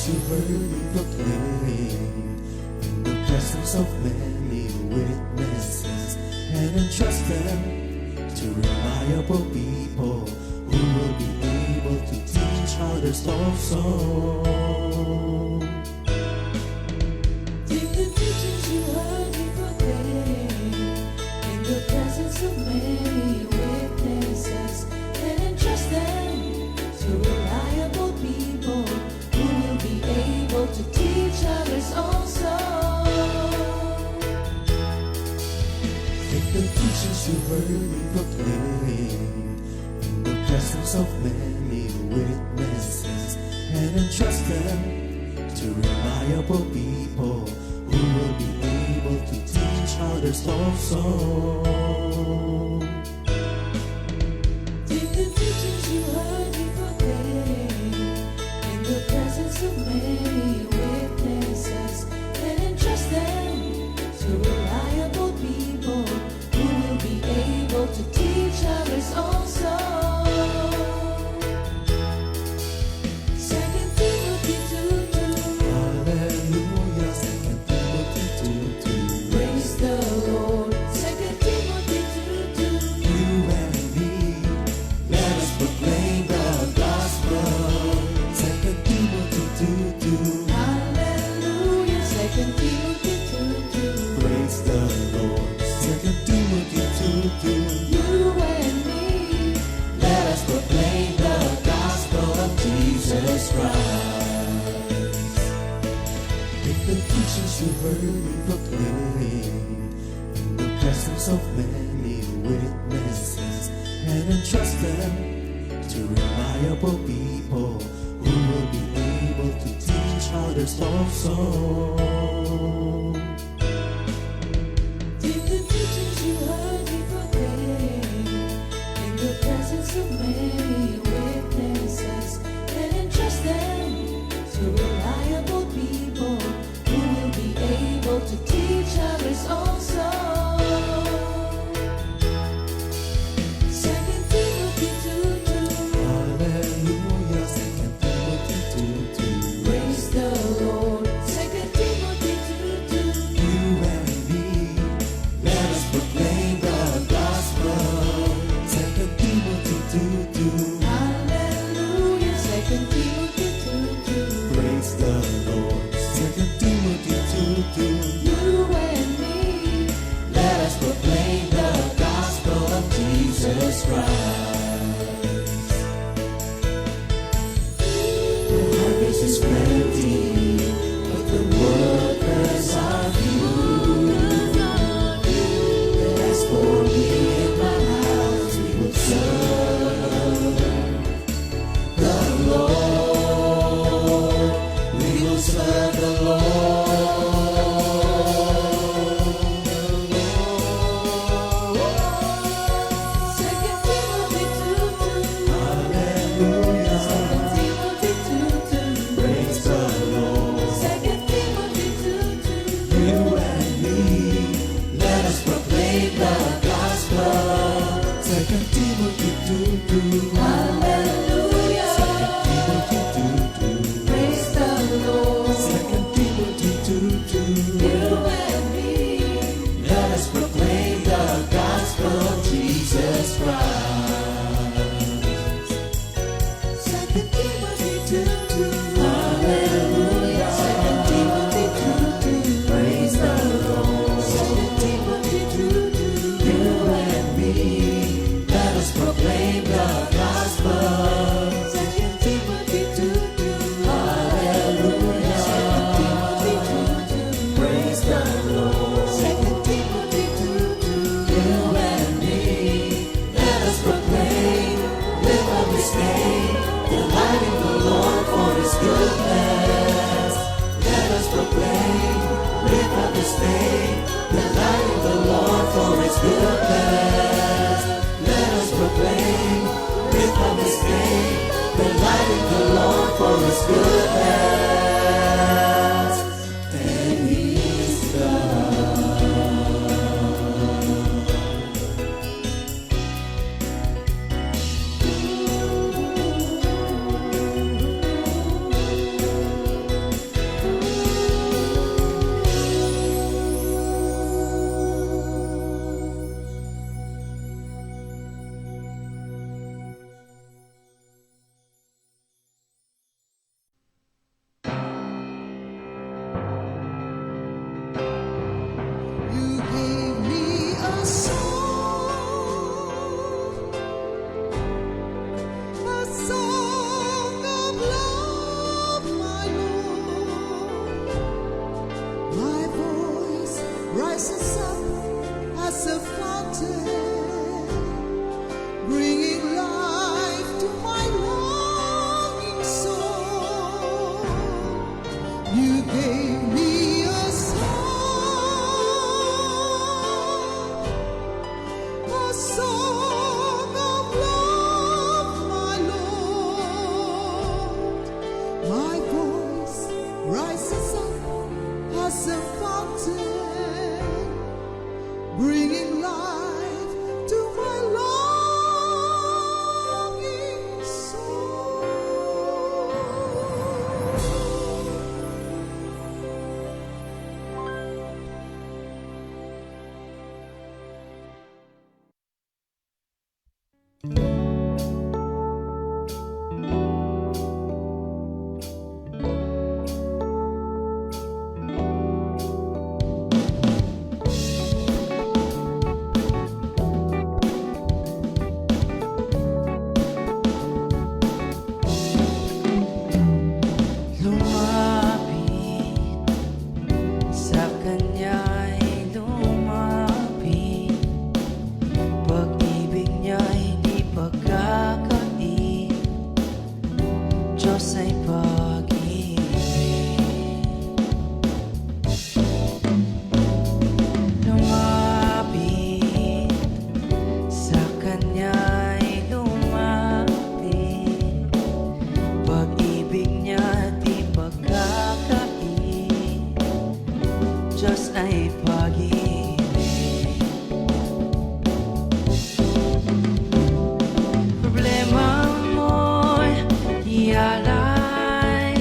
teachings you heard me proclaim in the presence of many witnesses, and entrust them to reliable people who will be able to teach others also. Take the teachings you heard me proclaim in the presence of many witnesses, and entrust them to reliable people who will be able to teach others also. Take the teachings you heard me proclaim in the presence of many witnesses, and entrust them to reliable people who will be able to teach others also. Take the teachings you heard me proclaim in the presence of many witnesses, and entrust them to reliable people who will be able to teach others also. 2 Timothy 2:2. Hallelujah, 2 Timothy 2:2. Praise the Lord. 2 Timothy 2:2. You and me, let us proclaim the gospel. 2 Timothy 2:2. Hallelujah. 2 Timothy 2:2. Praise the Lord. 2 Timothy 2:2. You and me, Let us proclaim the gospel of Jesus Christ. Take the teachings you heard me proclaim in the presence of many witnesses, and entrust them to reliable people who will be able to teach others also. take the teachings you heard me proclaim in the presence of many witnesses, and entrust them to reliable people who will be able to teach others also. 2 Timothy 2:2. Hallelujah, 2 Timothy 2:2. Praise the Lord. 2 Timothy 2:2. You and me, let us proclaim the gospel. 2 Timothy 2:2. Hallelujah. 2 Timothy 2:2. Praise the Lord. 2 Timothy 2:2. You and me, Let us proclaim the gospel of Jesus Christ. The harvest is plenty, but the workers are few. And as for me and my house, we will serve the Lord. We will serve the Lord. 2 Timothy 2:2. Hallelujah. 2 Timothy 2:2. Praise the Lord. 2 Timothy 2:2. You and me, let us proclaim the gospel. 2 Timothy 2:2. Hallelujah. 2 Timothy 2:2. Praise the Lord. 2 Timothy 2:2. You and me, Let us proclaim the gospel of Jesus Christ. 2 Timothy 2:2. Hallelujah. 2 Timothy 2:2. Praise the Lord. 2 Timothy 2:2. You and me, let us proclaim the gospel. 2 Timothy 2:2. Hallelujah. 2 Timothy 2:2. Praise the Lord. 2 Timothy 2:2. You and me, let us proclaim, live up His name, delighting the Lord for His goodness. Let us proclaim, live up His name, delighting the Lord for His goodness. Let us proclaim, live up His name, delighting the Lord for His goodness. And He's God. Diyos ay pag-ibig. Lumapit sa Kanya'y lumapit, pag-ibig niya di pagkakait. Diyos ay pag-ibig. Problema mo'y ialay,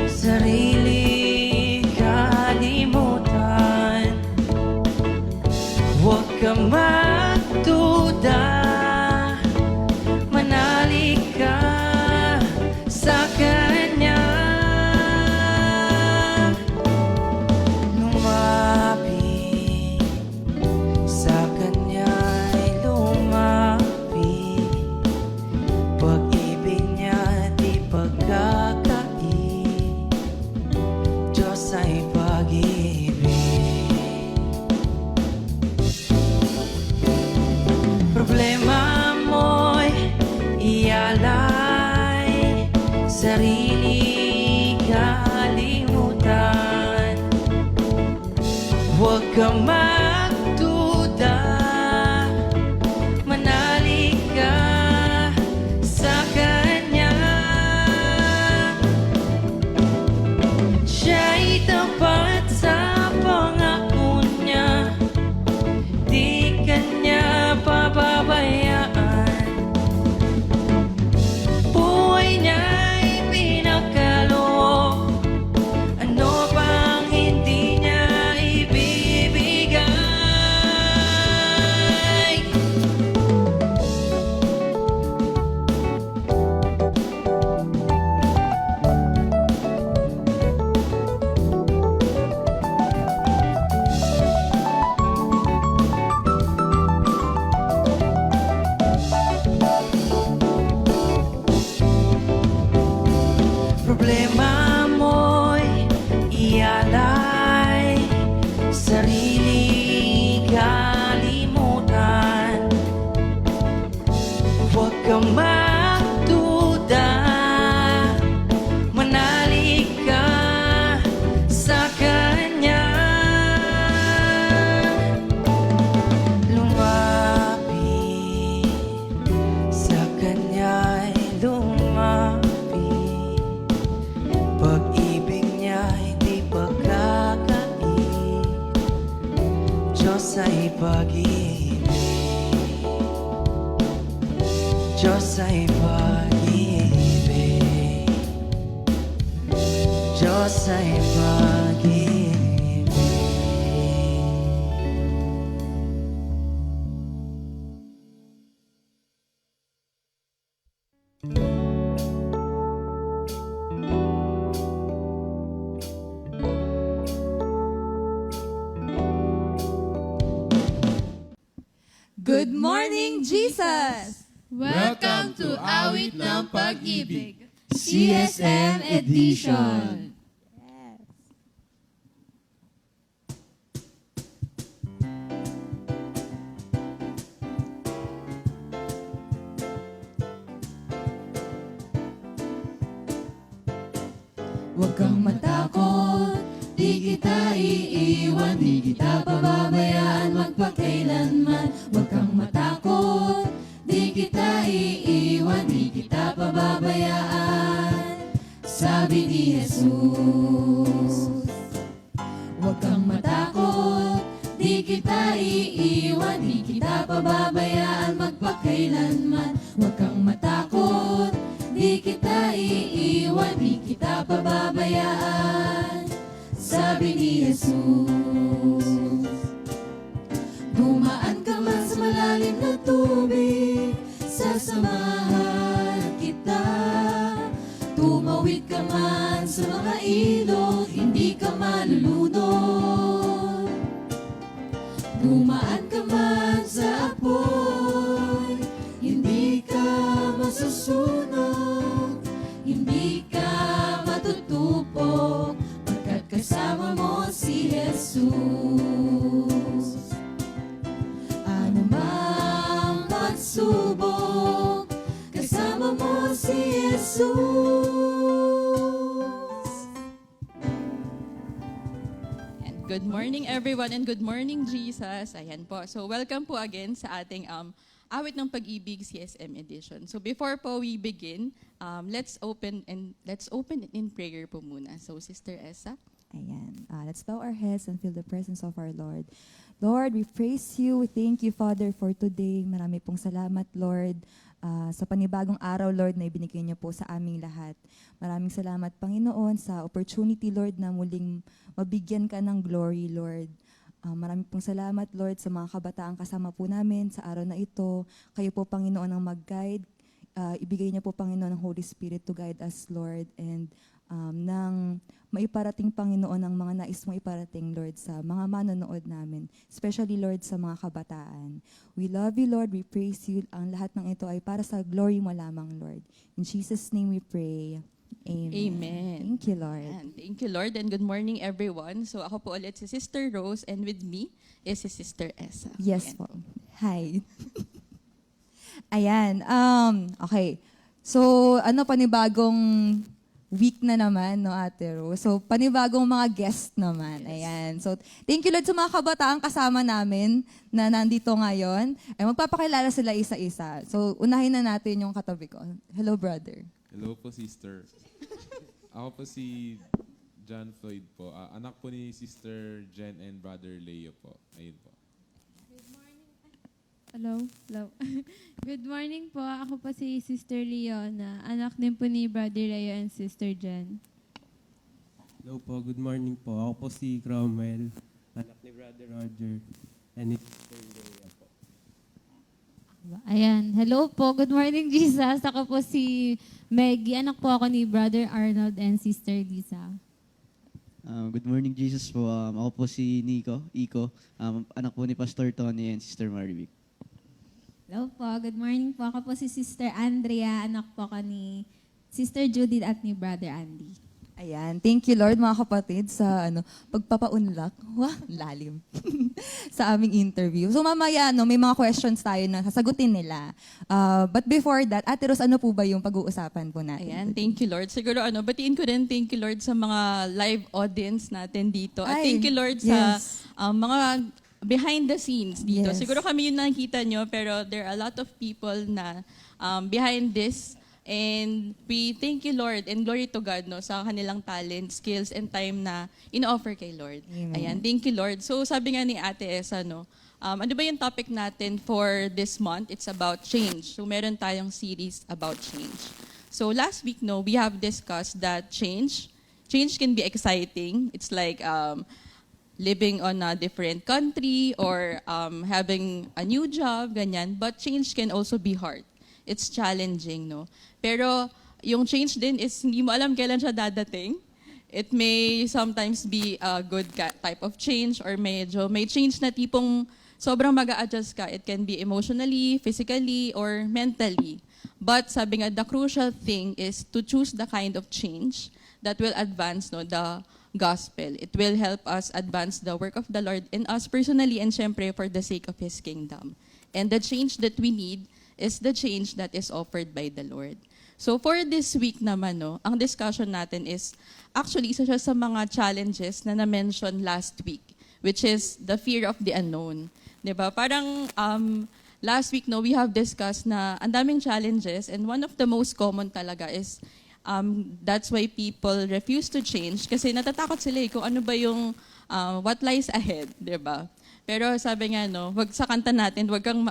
sarili kalimutan. Huwag ka magduda, manalig ka sa Kanya. Lumapit sa Kanya'y lumapit, pag-ibig niya di pagkakait. Diyos ay pag-ibig. Problema mo'y ialay, sarili kalimutan. Huwag ka magduda, manalig ka sa Kanya. Siya'y tapat sa pangako niya, di Kanya pababayaan. Buhay niya'y pinagkaloob, ano pang hindi niya ibibigay. Problema mo'y ialay, sarili kalimutan. Huwag ka magduda, manalig ka sa Kanya. Lumapit sa Kanya'y lumapit, pag-ibig niya'y di pagkakait. Diyos ay pag-ibig. Diyos ay pag-ibig. Diyos ay pag-ibig. Good morning, Jesus! Welcome to Awit ng Pag-ibig, CSM Edition. Huwag kang matakot, di kita iiwan, di kita pababayaan magpakailanman. Huwag kang matakot, di kita iiwan, di kita pababayaan, sabi ni Jesus. Huwag kang matakot, di kita iiwan, di kita pababayaan magpakailanman. Huwag kang matakot, di kita iiwan, di kita pababayaan, sabi ni Jesus. Dumaan ka man sa malalim na tubig, sasamahan kita. Tumawid ka man sa mga ilog, hindi ka malulunod. Dumaan ka man sa apoy, hindi ka masusunog, hindi ka matutupok, pagkat kasama mo si Jesus. Ano mang magsubok, kasama mo si Jesus. Good morning everyone and good morning Jesus. Ayan po. So welcome po again sa ating Awit ng Pag-ibig CSM edition. So before po we begin, let's open it in prayer po muna. So Sister Esa. Ayan. Let's bow our heads and feel the presence of our Lord. Lord, we praise you. We thank you, Father, for today. Marami pong salamat, Lord, sa panibagong araw, Lord, na ibinigay niyo po sa aming lahat. Maraming salamat, Panginoon, sa opportunity, Lord, na muling mabigyan ka ng glory, Lord. Maraming pong salamat, Lord, sa mga kabataan kasama po namin sa araw na ito. Kayo po, Panginoon, ang mag-guide. Ibigay niyo po, Panginoon, ang Holy Spirit to guide us, Lord, and nang maiparating, Panginoon, ang mga nais mo iparating, Lord, sa mga manonood namin, especially, Lord, sa mga kabataan. We love you, Lord. We praise you. Ang lahat ng ito ay para sa glory mo lamang, Lord. In Jesus' name we pray. Amen. Amen. Thank you, Lord. Ayan. Thank you Lord and good morning everyone. So ako po ulit si Sister Rose and with me is si Sister Esa. Yes Ayan. po. Hi. Ayan. Okay. So, panibagong week na naman, no, Ate Rose? So, panibagong mga guest naman. Ayan. So, thank you, Lord, sa mga kabataan kasama namin na nandito ngayon. Ay, magpapakilala sila isa-isa. So, unahin na natin yung katabi ko. Hello, brother. Hello po, sister. Ako po si John Floyd po. Anak po ni Sister Jen and Brother Leo po. Ayun po. Hello. Good morning po. Ako po si Sister Leona, anak din po ni Brother Leo and Sister Jen. Hello po, good morning po. Ako po si Cromwell, anak ni Brother Roger, and ni Sister Leia po. Ayan. Hello po. Good morning, Jesus. Ako po si Maggie. Anak po ako ni Brother Arnold and Sister Lisa. Good morning, Jesus po. Ako po si Iko, anak po ni Pastor Tony and Sister Marvic. Hello po, good morning po. Ako po si Sister Andrea, anak po ka ni Sister Judith at ni Brother Andy. Ayan. Thank you, Lord, mga kapatid, sa pagpapaunlak. Wah, lalim. Sa aming interview. So mamaya, may mga questions tayo na sasagutin nila. But before that, Ate Rose, ano po ba yung pag-uusapan po natin? Ayan, thank you Lord. Siguro batiin ko din thank you Lord sa mga live audience natin dito. At Ay, thank you Lord yes. sa mga behind the scenes dito. Yes. Siguro kami yung nakikita nyo, pero there are a lot of people na behind this. And we thank you, Lord, and glory to God sa kanilang talent, skills, and time na in-offer kay Lord. Amen. Ayan, thank you, Lord. So sabi nga ni Ate Esa, ano ba yung topic natin for this month? It's about change. So meron tayong series about change. So last week, we have discussed that change can be exciting. It's like living on a different country or having a new job, ganyan. But change can also be hard. It's challenging, no? Pero yung change din is hindi mo alam kailan siya dadating. It may sometimes be a good type of change or may change na tipong sobrang mag-a-adjust ka. It can be emotionally, physically, or mentally. But sabi nga, the crucial thing is to choose the kind of change that will advance the gospel. It will help us advance the work of the Lord in us personally and syempre for the sake of His kingdom. And the change that we need is the change that is offered by the Lord. So for this week naman, ang discussion natin is actually isa siya sa mga challenges na na-mention last week, which is the fear of the unknown. Diba? Parang last week, we have discussed na ang daming challenges and one of the most common talaga is that's why people refuse to change kasi natatakot sila kung ano ba yung what lies ahead, 'di ba? Pero sabi nga wag sa kanta natin, wag kang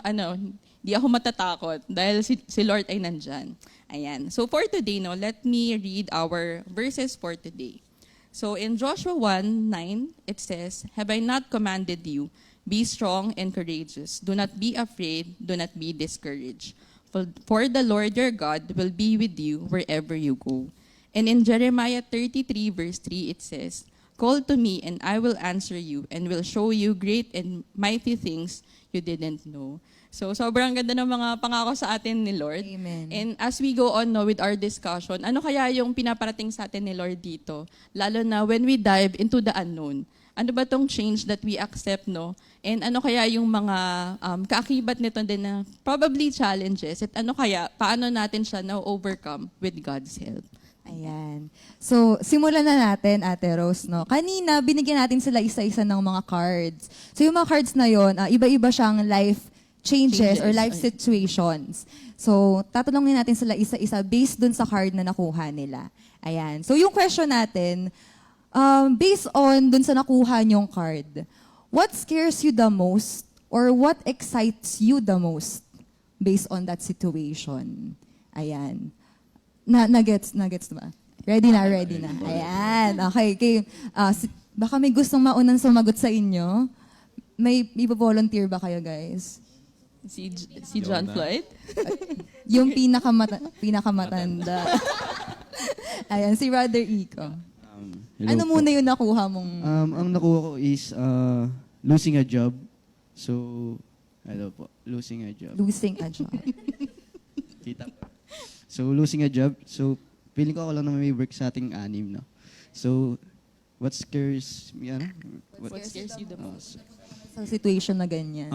di ako matatakot dahil si Lord ay nandyan. Ayan. So for today, let me read our verses for today. So in Joshua 1:9, it says, "Have I not commanded you? Be strong and courageous. Do not be afraid, do not be discouraged. For the Lord your God will be with you wherever you go." And in Jeremiah 33 verse 3, it says, "Call to me and I will answer you and will show you great and mighty things you didn't know." So sobrang ganda ng mga pangako sa atin ni Lord. Amen. And as we go on with our discussion, ano kaya yung pinaparating sa atin ni Lord dito? Lalo na when we dive into the unknown. Ano ba tong change that we accept, And ano kaya yung mga kaakibat nito din na probably challenges? At ano kaya, paano natin siya na-overcome with God's help? Ayan. So, simulan na natin, Ate Rose, no? Kanina, binigyan natin sila isa-isa ng mga cards. So, yung mga cards na yon, iba-iba siyang life changes or life situations. So, tatanungin natin sila isa-isa based dun sa card na nakuha nila. Ayan. So, yung question natin, based on dun sa nakuha niyong card, what scares you the most or what excites you the most based on that situation? Ayan. Nagets ba? Ready na. Ayan. Okay. Baka may gustong maunang sumagot sa inyo. May volunteer ba kayo, guys? Si John Floyd? Yung pinakamatanda. Ayan, si Brother Iko. Hello Ano po. muna yung nakuha mong... Ang nakuha ko is losing a job. So, hello po. Losing a job. Losing a job. Kita po. So, losing a job. So, feeling ko ako lang naman may work sa ating anim, no? So, what scares me, ano? What scares you the most? Sa situation na ganyan.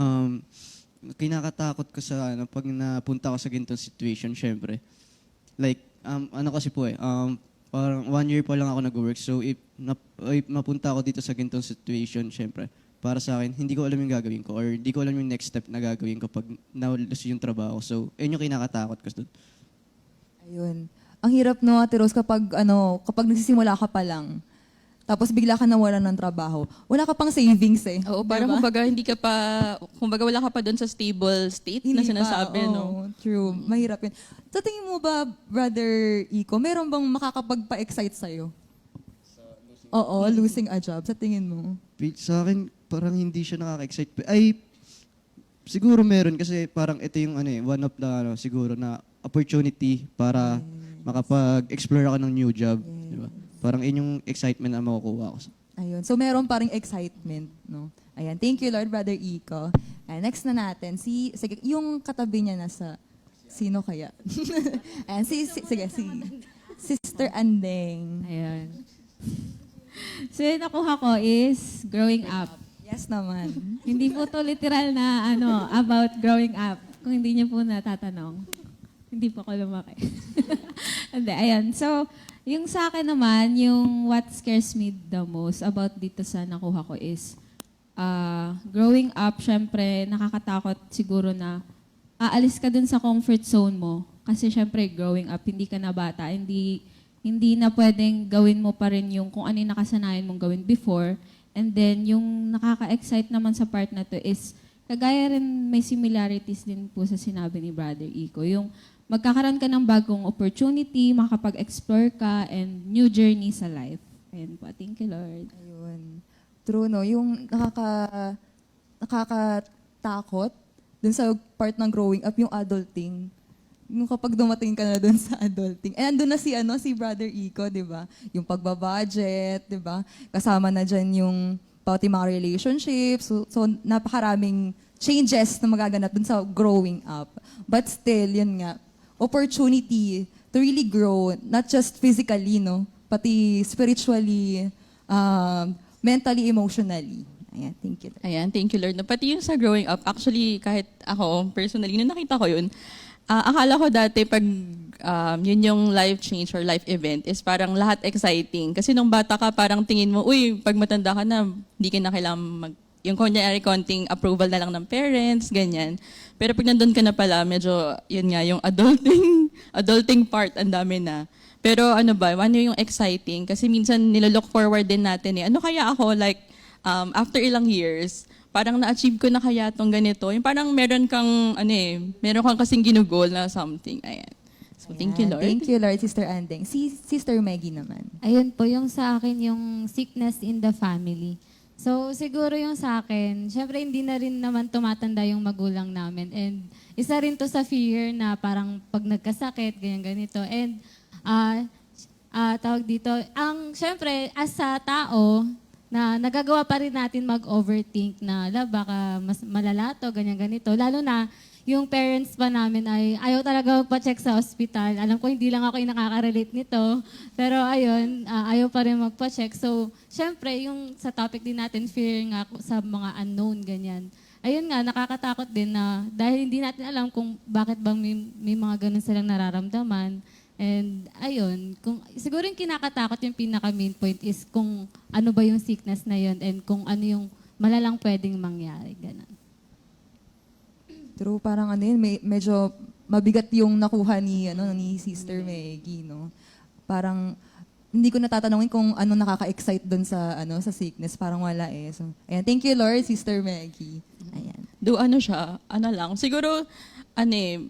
Kinakatakot ko sa, pag napunta ako sa ganitong situation, syempre. Like, kasi po parang 1 year pa lang ako nag-work. So, if mapunta ako dito sa ganitong situation, syempre, para sa akin, hindi ko alam yung gagawin ko or hindi ko alam yung next step na gagawin ko pag na-lose yung trabaho. So, yun yung kinakatakot ko doon. Ayun. Ang hirap, no, Ate Rose, kapag nagsisimula ka pa lang, tapos bigla ka nawalan ng trabaho, wala ka pang savings eh. Oo, parang kumbaga wala ka pa doon sa stable state na Hindi sinasabi, pa, no? oo, true. Mahirap yun. Sa tingin mo ba, Brother Iko, meron bang makakapagpa-excite sa'yo? Oo, losing a job. Sa tingin mo? Sa akin, parang hindi siya nakaka-excite. Ay, siguro meron kasi parang ito yung one of the siguro na opportunity para makapag-explore ako ng new job. Diba? Parang yun yung excitement na makukuha ko. Ayun. So, meron pa ring excitement, no? Ayan. Thank you, Lord, Brother Iko. Next na natin, sige, yung katabi niya nasa, sino kaya? Ayan, si Sister Andeng. Ayan. So, yung nakuha ko is growing up. Yes naman. Hindi po to literal na about growing up. Kung hindi niyo po natatanong. Hindi po ako lumaki. Hindi, ayan. So, yung sa akin naman, yung what scares me the most about dito sa nakuha ko is growing up, syempre, nakakatakot siguro na aalis ka dun sa comfort zone mo. Kasi syempre, growing up, hindi ka na bata. Hindi na pwedeng gawin mo pa rin yung kung ano yung nakasanayan mong gawin before. And then, yung nakaka-excite naman sa part na to is, kagaya rin may similarities din po sa sinabi ni Brother Iko. Yung magkakaroon ka ng bagong opportunity, makapag-explore ka, and new journey sa life. Ayun po. Thank you, Lord. Ayun. True, no? Yung nakakatakot dun sa part ng growing up, yung adulting. Yung kapag dumating ka na dun sa adulting. And andun na si Brother Iko, di ba? Yung pagbabudget, di ba? Kasama na dyan yung pati mga relationships. So napakaraming changes na magaganap dun sa growing up. But still, yun nga, opportunity to really grow, not just physically, no? Pati spiritually, mentally, emotionally. Ayan, thank you, Lord. Pati yung sa growing up, actually, kahit ako, personally, nung nakita ko yun, akala ko dati pag yun yung life change or life event is parang lahat exciting. Kasi nung bata ka, parang tingin mo, pag matanda ka na, hindi ka na kailangan yung kunyari konting approval na lang ng parents, ganyan. Pero pag nandun ka na pala, medyo, yun nga, yung adulting part, ang dami na. Pero ano yung exciting? Kasi minsan nilolook forward din natin eh. Ano kaya ako, like, after ilang years, parang na-achieve ko na kaya tong ganito. Yung parang meron kang kasing ginugol na something. Ayan. So, thank you, Lord. Thank you, Lord, Sister Andeng. Si Sister Maggie naman. Ayun po, yung sa akin, yung sickness in the family. So, siguro yung sa akin, syempre hindi na rin naman tumatanda yung magulang namin. And isa rin to sa fear na parang pag nagkasakit, ganyan-ganito. And tawag dito, syempre, as sa tao, na nagagawa pa rin natin mag-overthink na, baka mas malala to, ganyan-ganito. Lalo na, yung parents pa namin ay ayaw talaga magpa-check sa hospital. Alam ko, hindi lang ako yung nakaka-relate nito. Pero ayun, ayaw pa rin magpa-check. So, syempre, yung sa topic din natin, fear nga sa mga unknown, ganyan. Ayun nga, nakakatakot din na dahil hindi natin alam kung bakit bang may mga ganun silang nararamdaman. And ayun, siguro yung kinakatakot yung pinaka main point is kung ano ba yung sickness na yun and kung ano yung malalang pwedeng mangyari. Ganun. True, parang ano yun, medyo mabigat yung nakuha ni Sister Maggie, no? Parang hindi ko natatanungin kung ano nakaka-excite doon sa sickness, parang wala eh. So, ayan, thank you Lord, Sister Maggie. Ayan. Do ano siya, ano lang. Siguro,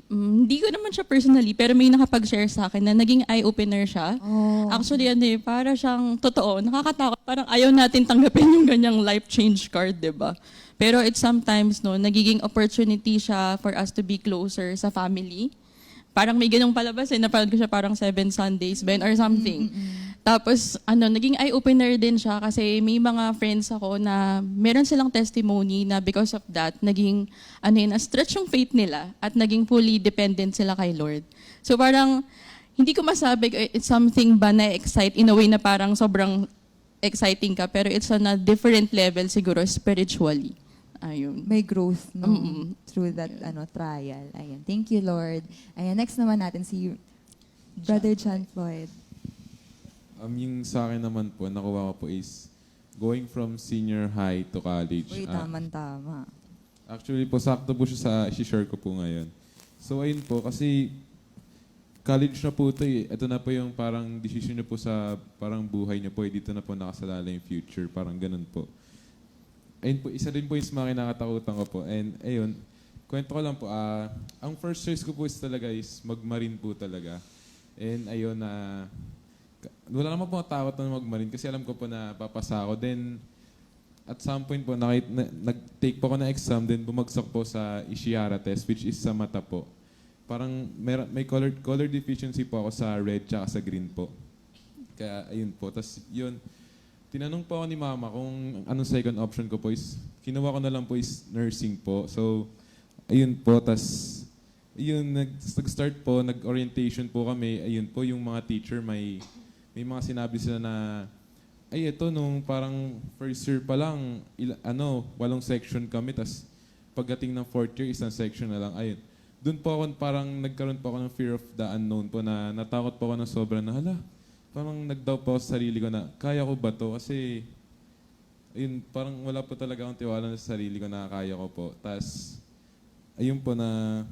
hindi ko naman siya personally, pero may nakapag-share sa akin na naging eye-opener siya. Oh. Actually, para siyang totoo, nakakatakot. Parang ayaw natin tanggapin yung ganyang life change card, di ba? Pero it's sometimes, nagiging opportunity siya for us to be closer sa family. Parang may ganung palabas napanood ko siya parang 7 Sundays, Ben, or something. Tapos, naging eye-opener din siya kasi may mga friends ako na meron silang testimony na because of that, naging, na-stretch yung faith nila at naging fully dependent sila kay Lord. So parang, hindi ko masabi it's something ba na-excite in a way na parang sobrang exciting ka, pero it's on a different level siguro spiritually. Ayun. May growth through that trial. Ayan. Thank you, Lord. Ayan, next naman natin si Brother John Floyd. Yung sa akin naman po, nakuha ko po is going from senior high to college. Uy, tama. Actually po, sakto po siya sa share ko po ngayon. So ayun po, kasi college na po ito eh. Ito na po yung parang decision niyo po sa parang buhay niyo po. Dito na po nakasalala yung future. Parang ganun po. Ayun po, isa din po yung mga kinakatakutan ko po. And ayun, kwento ko lang po, ang first choice ko po talaga is mag-marine po talaga. And ayun wala naman po takot na mag-marine kasi alam ko po na papasa ako. Then, at some point po, nag-take po ako ng exam, then bumagsak po sa Ishihara test, which is sa mata po. Parang may color deficiency po ako sa red tsaka sa green po. Kaya, ayun po. Tapos, yun, tinanong po ako ni mama kung anong second option ko po is, kinuha ko na lang po is nursing po. So, ayun po. Tapos, ayun, nag-start po, nag-orientation po kami. Ayun po, yung mga teacher may mga sinabi sila na, ay ito nung parang first year pa lang, 8 section kami, tas pagdating ng 4th year, 1 section na lang. Ayun. Doon po ako parang nagkaroon po ako ng fear of the unknown po na natakot po ako ng sobra na, parang nag-doubt po ako sa sarili ko na, kaya ko ba to? Kasi, ayun, parang wala po talaga akong tiwala sa sarili ko na kaya ko po. Tas, ayun po na,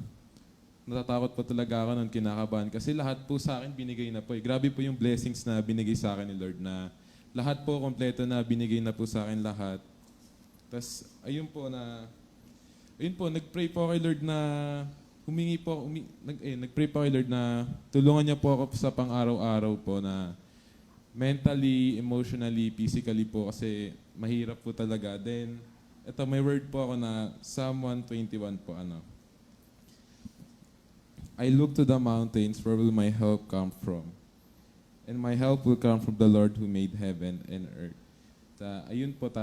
natatakot po talaga ako nung kinakabahan kasi lahat po sa akin binigay na po. Grabe po yung blessings na binigay sa akin ni Lord na lahat po kompleto na binigay na po sa akin lahat. Tapos ayun po, nag-pray po kay Lord na nag-pray po kay Lord na tulungan niya po ako sa pang-araw-araw po na mentally, emotionally, physically po kasi mahirap po talaga. Then, ito may word po ako na Psalm 121 po, I look to the mountains, where will my help come from? And my help will come from the Lord who made heaven and earth. Ayun po,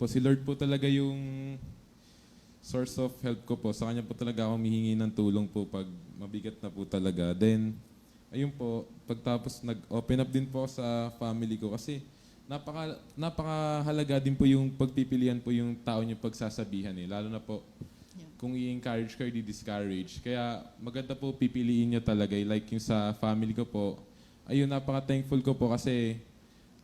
si Lord po talaga yung source of help ko po. Sa Kanya po talaga ako humihingi ng tulong po pag mabigat na po talaga. Then, ayun po, pagtapos nag-open up din po sa family ko kasi napakahalaga din po yung pagpipilian po yung tao niyo pagsasabihan eh. Lalo na po, kung i-encourage kayo, di-discourage. Kaya maganda po pipiliin nyo talaga. Like yung sa family ko po, ayun, napaka-thankful ko po kasi,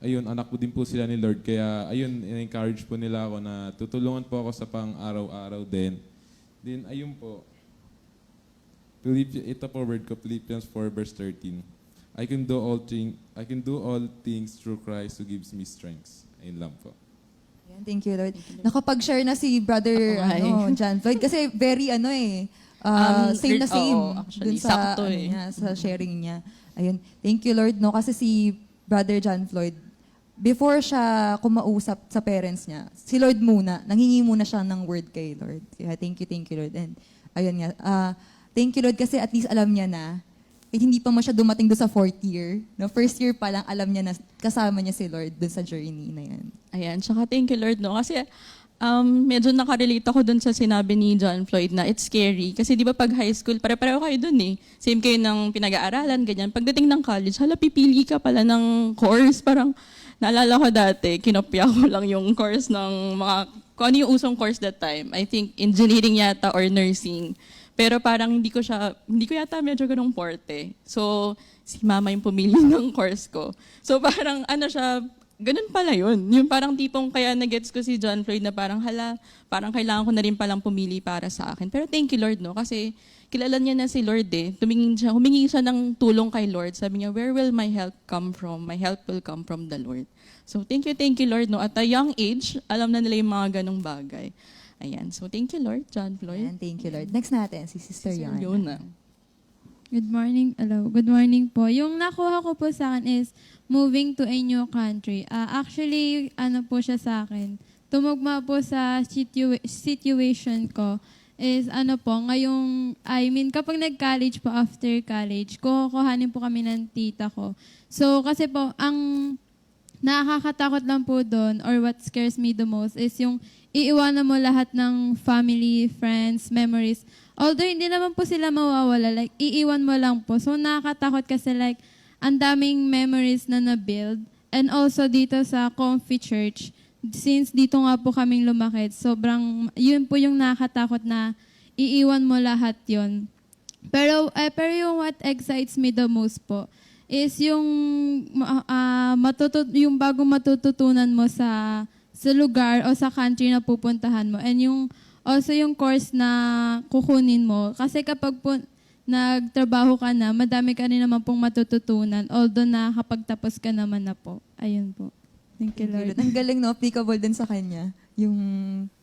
ayun, anak ko din po sila ni Lord. Kaya, ayun, in-encourage po nila ako na tutulungan po ako sa pang-araw-araw din. Then, ayun po, ito po word ko, Philippians 4 verse 13. I can do all things through Christ who gives me strength. Ayun lang po. Thank you, Lord. Nakapag-share na si Brother John Floyd kasi very same na same dun sa sa sharing niya. Ayun. Thank you, Lord, no, kasi si Brother John Floyd before siya kumausap sa parents niya, si Lord muna, nanghingi muna siya ng word kay Lord. Kaya thank you, Lord. And ayun nga, thank you, Lord, kasi at least alam niya na hindi pa mo siya dumating doon sa 4th year. No, 1st year pa lang, alam niya na kasama niya si Lord doon sa journey na yan. Ayan, tsaka thank you, Lord, no? Kasi medyo nakarelate ako doon sa sinabi ni John Floyd na it's scary. Kasi di ba pag high school, pare-pareho kayo doon eh. Same kayo ng pinag-aaralan, ganyan. Pagdating ng college, pipili ka pala ng course. Parang naalala ko dati, kinopya ko lang yung course ng kung ano yung usong course that time. I think engineering yata or nursing. Pero parang hindi ko yata medyo ganong porte. So, si mama yung pumili ng course ko. So, parang ganun pala yun. Yung parang tipong kaya nagets ko si John Floyd na parang parang kailangan ko na rin palang pumili para sa akin. Pero thank you Lord, no? Kasi kilala niya na si Lord eh. Humingi siya ng tulong kay Lord. Sabi niya, where will my help come from? My help will come from the Lord. So thank you Lord, no? At a young age, alam na nila yung mga ganong bagay. Ayan. So thank you Lord, John Floyd. Ayan, thank you, Lord. Next natin, si Sister Yona. Yona. Good morning. Hello. Good morning po. Yung nakuha ko po sa akin is moving to a new country. Actually, ano po siya sa akin, tumugma po sa situation ko is ano po, kapag nag-college po, after college, kukuhanin po kami ng tita ko. So, kasi po, ang nakakatakot lang po doon or what scares me the most is yung iiwanan mo lahat ng family, friends, memories. Although hindi naman po sila mawawala, like iiwan mo lang po. So nakakatakot kasi like ang daming memories na na-build. And also dito sa Comfy Church, since dito nga po kaming lumakit, yun po yung nakakatakot na iiwan mo lahat yun. Pero yung what excites me the most po is yung yung bagong matututunan mo sa lugar o sa country na pupuntahan mo. And yung course na kukunin mo. Kasi kapag po nagtrabaho ka na, madami ka rin naman pong matututunan. Although nakakapagtapos ka naman na po. Ayun po. Thank you, Lord. Ang galing, no? Applicable din sa kanya. Yung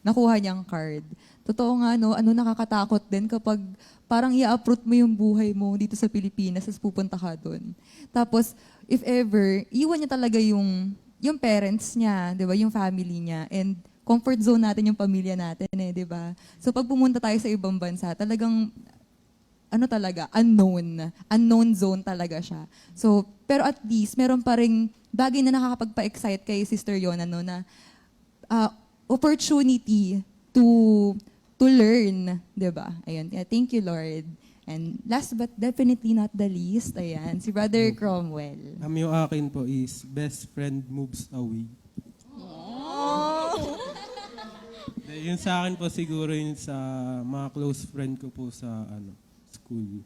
nakuha niyang card. Totoo nga, no? Nakakatakot din kapag parang i-uproot mo yung buhay mo dito sa Pilipinas as pupunta ka doon. Tapos, if ever, iwan niya talaga yung parents niya, di ba? Yung family niya. And comfort zone natin yung pamilya natin di ba? So pag pumunta tayo sa ibang bansa, talagang unknown zone talaga siya. So pero at least meron pa ring bagay na nakakapagpa-excite kay Sister Yona, no, na opportunity to learn, 'di ba? Ayun. Yeah, thank you Lord. And last but definitely not the least, ayan, si Brother Cromwell. Yung akin po is best friend moves away. Yun sa akin po siguro yun sa mga close friend ko po sa school.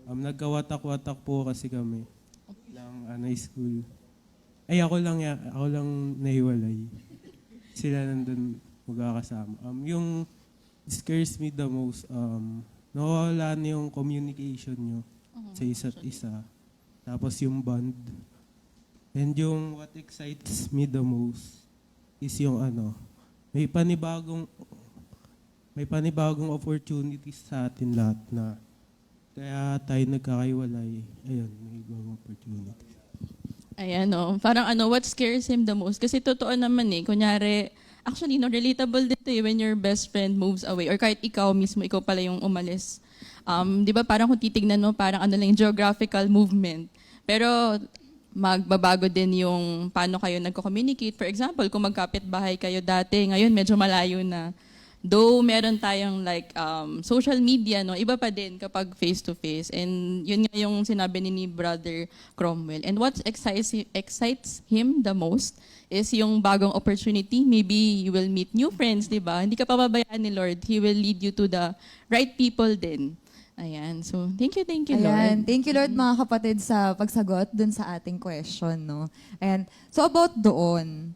Nagkawatak-watak po kasi kami ng school. Ako lang nahiwalay. Sila nandun magkakasama. Yung scares me the most, nawawala na yung communication nyo sa isa't isa. Tapos yung bond. And yung what excites me the most is yung may panibagong opportunities sa atin lahat na kaya tayo nagkakaiwalay. Ayun, may ibang opportunities. Ayan, parang what scares him the most? Kasi totoo naman kunyari, actually, relatable dito when your best friend moves away or kahit ikaw mismo, ikaw pala yung umalis. Di ba parang kung titignan mo, parang lang, geographical movement. Pero magbabago din yung paano kayo nagko-communicate. For example, kung magkapit-bahay kayo dati, ngayon medyo malayo na. Though meron tayong social media, iba pa din kapag face-to-face. And yun nga yung sinabi ni Brother Cromwell. And what excites him the most is yung bagong opportunity. Maybe you will meet new friends, di ba? Hindi ka pababayaan ni Lord. He will lead you to the right people din. Ayan. So, thank you, Lord. Ayan. Thank you, Lord, mga kapatid, sa pagsagot dun sa ating question, no? And so, about doon,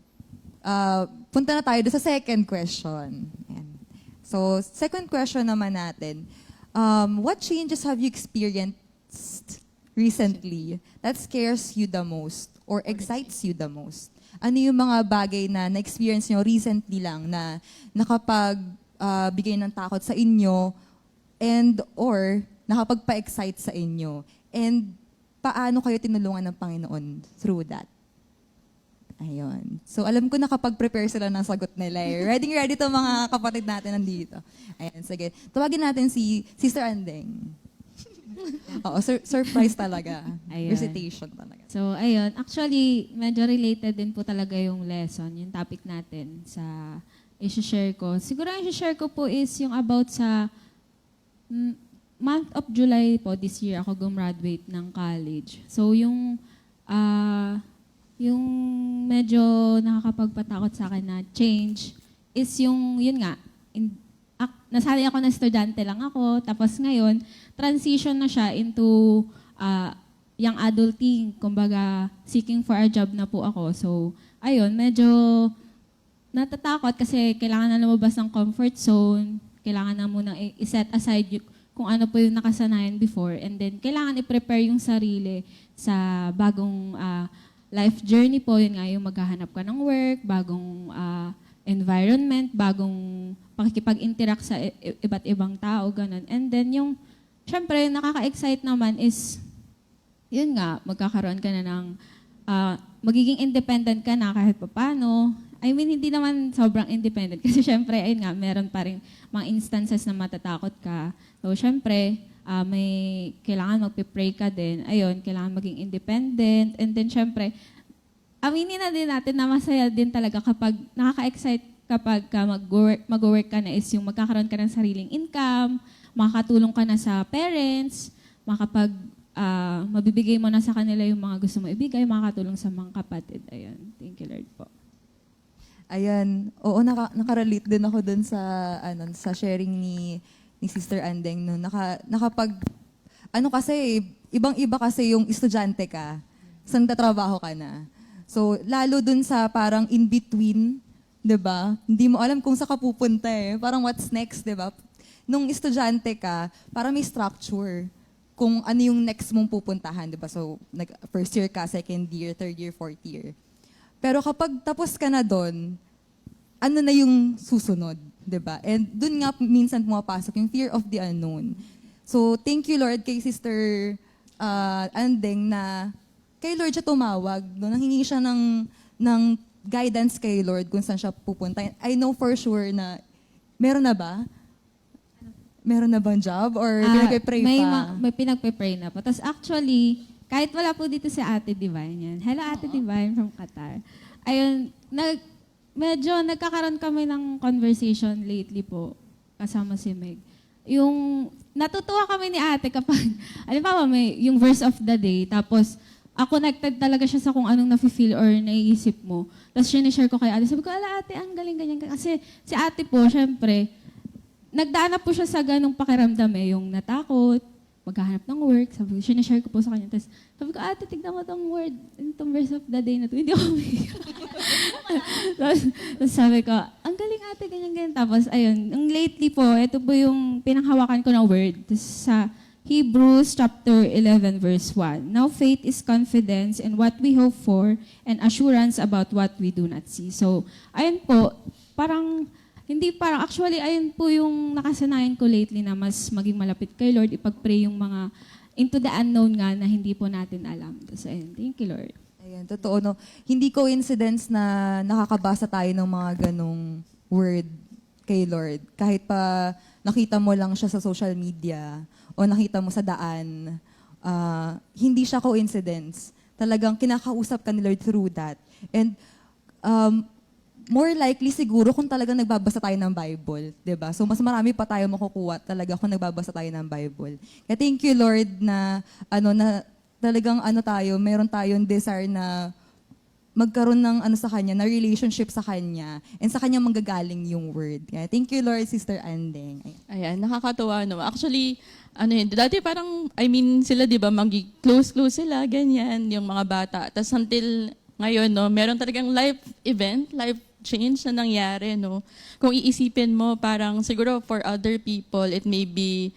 punta na tayo doon sa second question. Ayan. So, second question naman natin, what changes have you experienced recently that scares you the most or excites you the most? Ano yung mga bagay na na-experience nyo recently lang na nakapag-bigay ng takot sa inyo and or nakapagpa-excite sa inyo? And paano kayo tinulungan ng Panginoon through that? Ayun. So alam ko nakapag-prepare sila ng sagot nila. Ready to mga kapatid natin nandito. Ayan, sige. Tawagin natin si Sister Andeng. Oo, surprise talaga. Ayun. Recitation talaga. So, ayun. Actually, medyo related din po talaga yung lesson, yung topic natin sa i-share ko. Siguro ang i-share ko po is yung about sa month of July po this year, ako gumraduate ng college. So, yung medyo nakakapagpatakot sa akin na change is yun nga, nasanay ako na estudyante lang ako. Tapos ngayon, transition na siya into young adulting. Kumbaga, seeking for a job na po ako. So, ayun, medyo natatakot kasi kailangan na lumabas ng comfort zone. Kailangan na muna i-set aside kung ano po yung nakasanayan before. And then, kailangan i-prepare yung sarili sa bagong life journey po. Yun nga, yung maghahanap ka ng work, bagong environment, bagong pakikipag-interact sa iba't ibang tao, ganun. And then yung, syempre, nakaka-excite naman is, yun nga, magkakaroon ka na ng, magiging independent ka na kahit paano. I mean, hindi naman sobrang independent kasi syempre, ayun nga, meron pa rin mga instances na matatakot ka. So, syempre, may kailangan magpipray ka din. Ayun, kailangan maging independent. And then, syempre, aminin na din natin na masaya din talaga kapag nakaka-excite kapag mag-work ka na is yung magkakaroon ka ng sariling income, makakatulong ka na sa parents, mabibigay mo na sa kanila yung mga gusto mo ibigay, makakatulong sa mga kapatid. Ayun. Thank you, Lord po. Ayan, oo, nakarelate din ako dun sa sharing ni Sister Andeng. No? Kasi, ibang-iba kasi yung estudyante ka, sa nagtatrabaho ka na. So, lalo dun sa parang in-between, 'di ba? Hindi mo alam kung saan ka pupunta eh. Parang what's next, 'di ba? Nung estudyante ka, parang may structure kung ano yung next mong pupuntahan, 'di ba? So, first year ka, second year, third year, fourth year. Pero kapag tapos ka na doon, ano na yung susunod, 'di ba? And doon nga minsan pumapasok yung fear of the unknown. So, thank you Lord kay Sister Andeng na kay Lord siya tumawag, no? Nanghingi siya ng guidance kay Lord kung saan siya pupunta. I know for sure na, meron na ba? Meron na bang job? Or pinag-pray pa? May pinag-pray na po. Tapos actually, kahit wala po dito si Ate Divine yan. Hello Ate Divine from Qatar. Ayun, medyo nagkakaroon kami ng conversation lately po kasama si Meg. Yung natutuwa kami ni Ate kapag, alam may yung verse of the day, tapos connected talaga siya sa kung anong nafe-feel or naiisip mo. Tapos sinishare ko kay Ate. Sabi ko, ala Ate, ang galing ganyan. Kasi si Ate po, syempre, nagdaan na po siya sa ganong pakiramdam yung natakot, maghahanap ng work. Sabi ko, sinishare ko po sa kanya. Tapos sabi ko, Ate, tignan mo itong word, itong verse of the day na to. Hindi ako tapos sabi ko, ang galing Ate, ganyan. Tapos ayun, yung lately po, ito po yung pinanghawakan ko na word. Tapos sa Hebrews chapter 11 verse 1. Now faith is confidence in what we hope for and assurance about what we do not see. So, ayun po, actually, ayun po yung nakasanayan ko lately na mas maging malapit kay Lord, ipag-pray yung mga into the unknown nga na hindi po natin alam. So, ayun, thank you Lord. Ayan, totoo no. Hindi coincidence na nakakabasa tayo ng mga ganong word kay Lord. Kahit pa nakita mo lang siya sa social media, o nakita mo sa daan, hindi siya coincidence. Talagang kinakausap ka ni Lord through that. And more likely siguro kung talagang nagbabasa tayo ng Bible, 'di ba? So mas marami pa tayo makukuha talaga kung nagbabasa tayo ng Bible. Kaya thank you Lord na talagang meron tayong desire na magkaroon ng sa kanya, na relationship sa kanya, and sa kanya manggagaling yung word. Kaya thank you Lord, Sister Andeng. Ayan, nakakatuwa no. Actually, dati parang, sila di ba, close sila, ganyan, yung mga bata. Tapos until ngayon, no, meron talagang life event, life change na nangyari, no. Kung iisipin mo, parang siguro for other people, it may be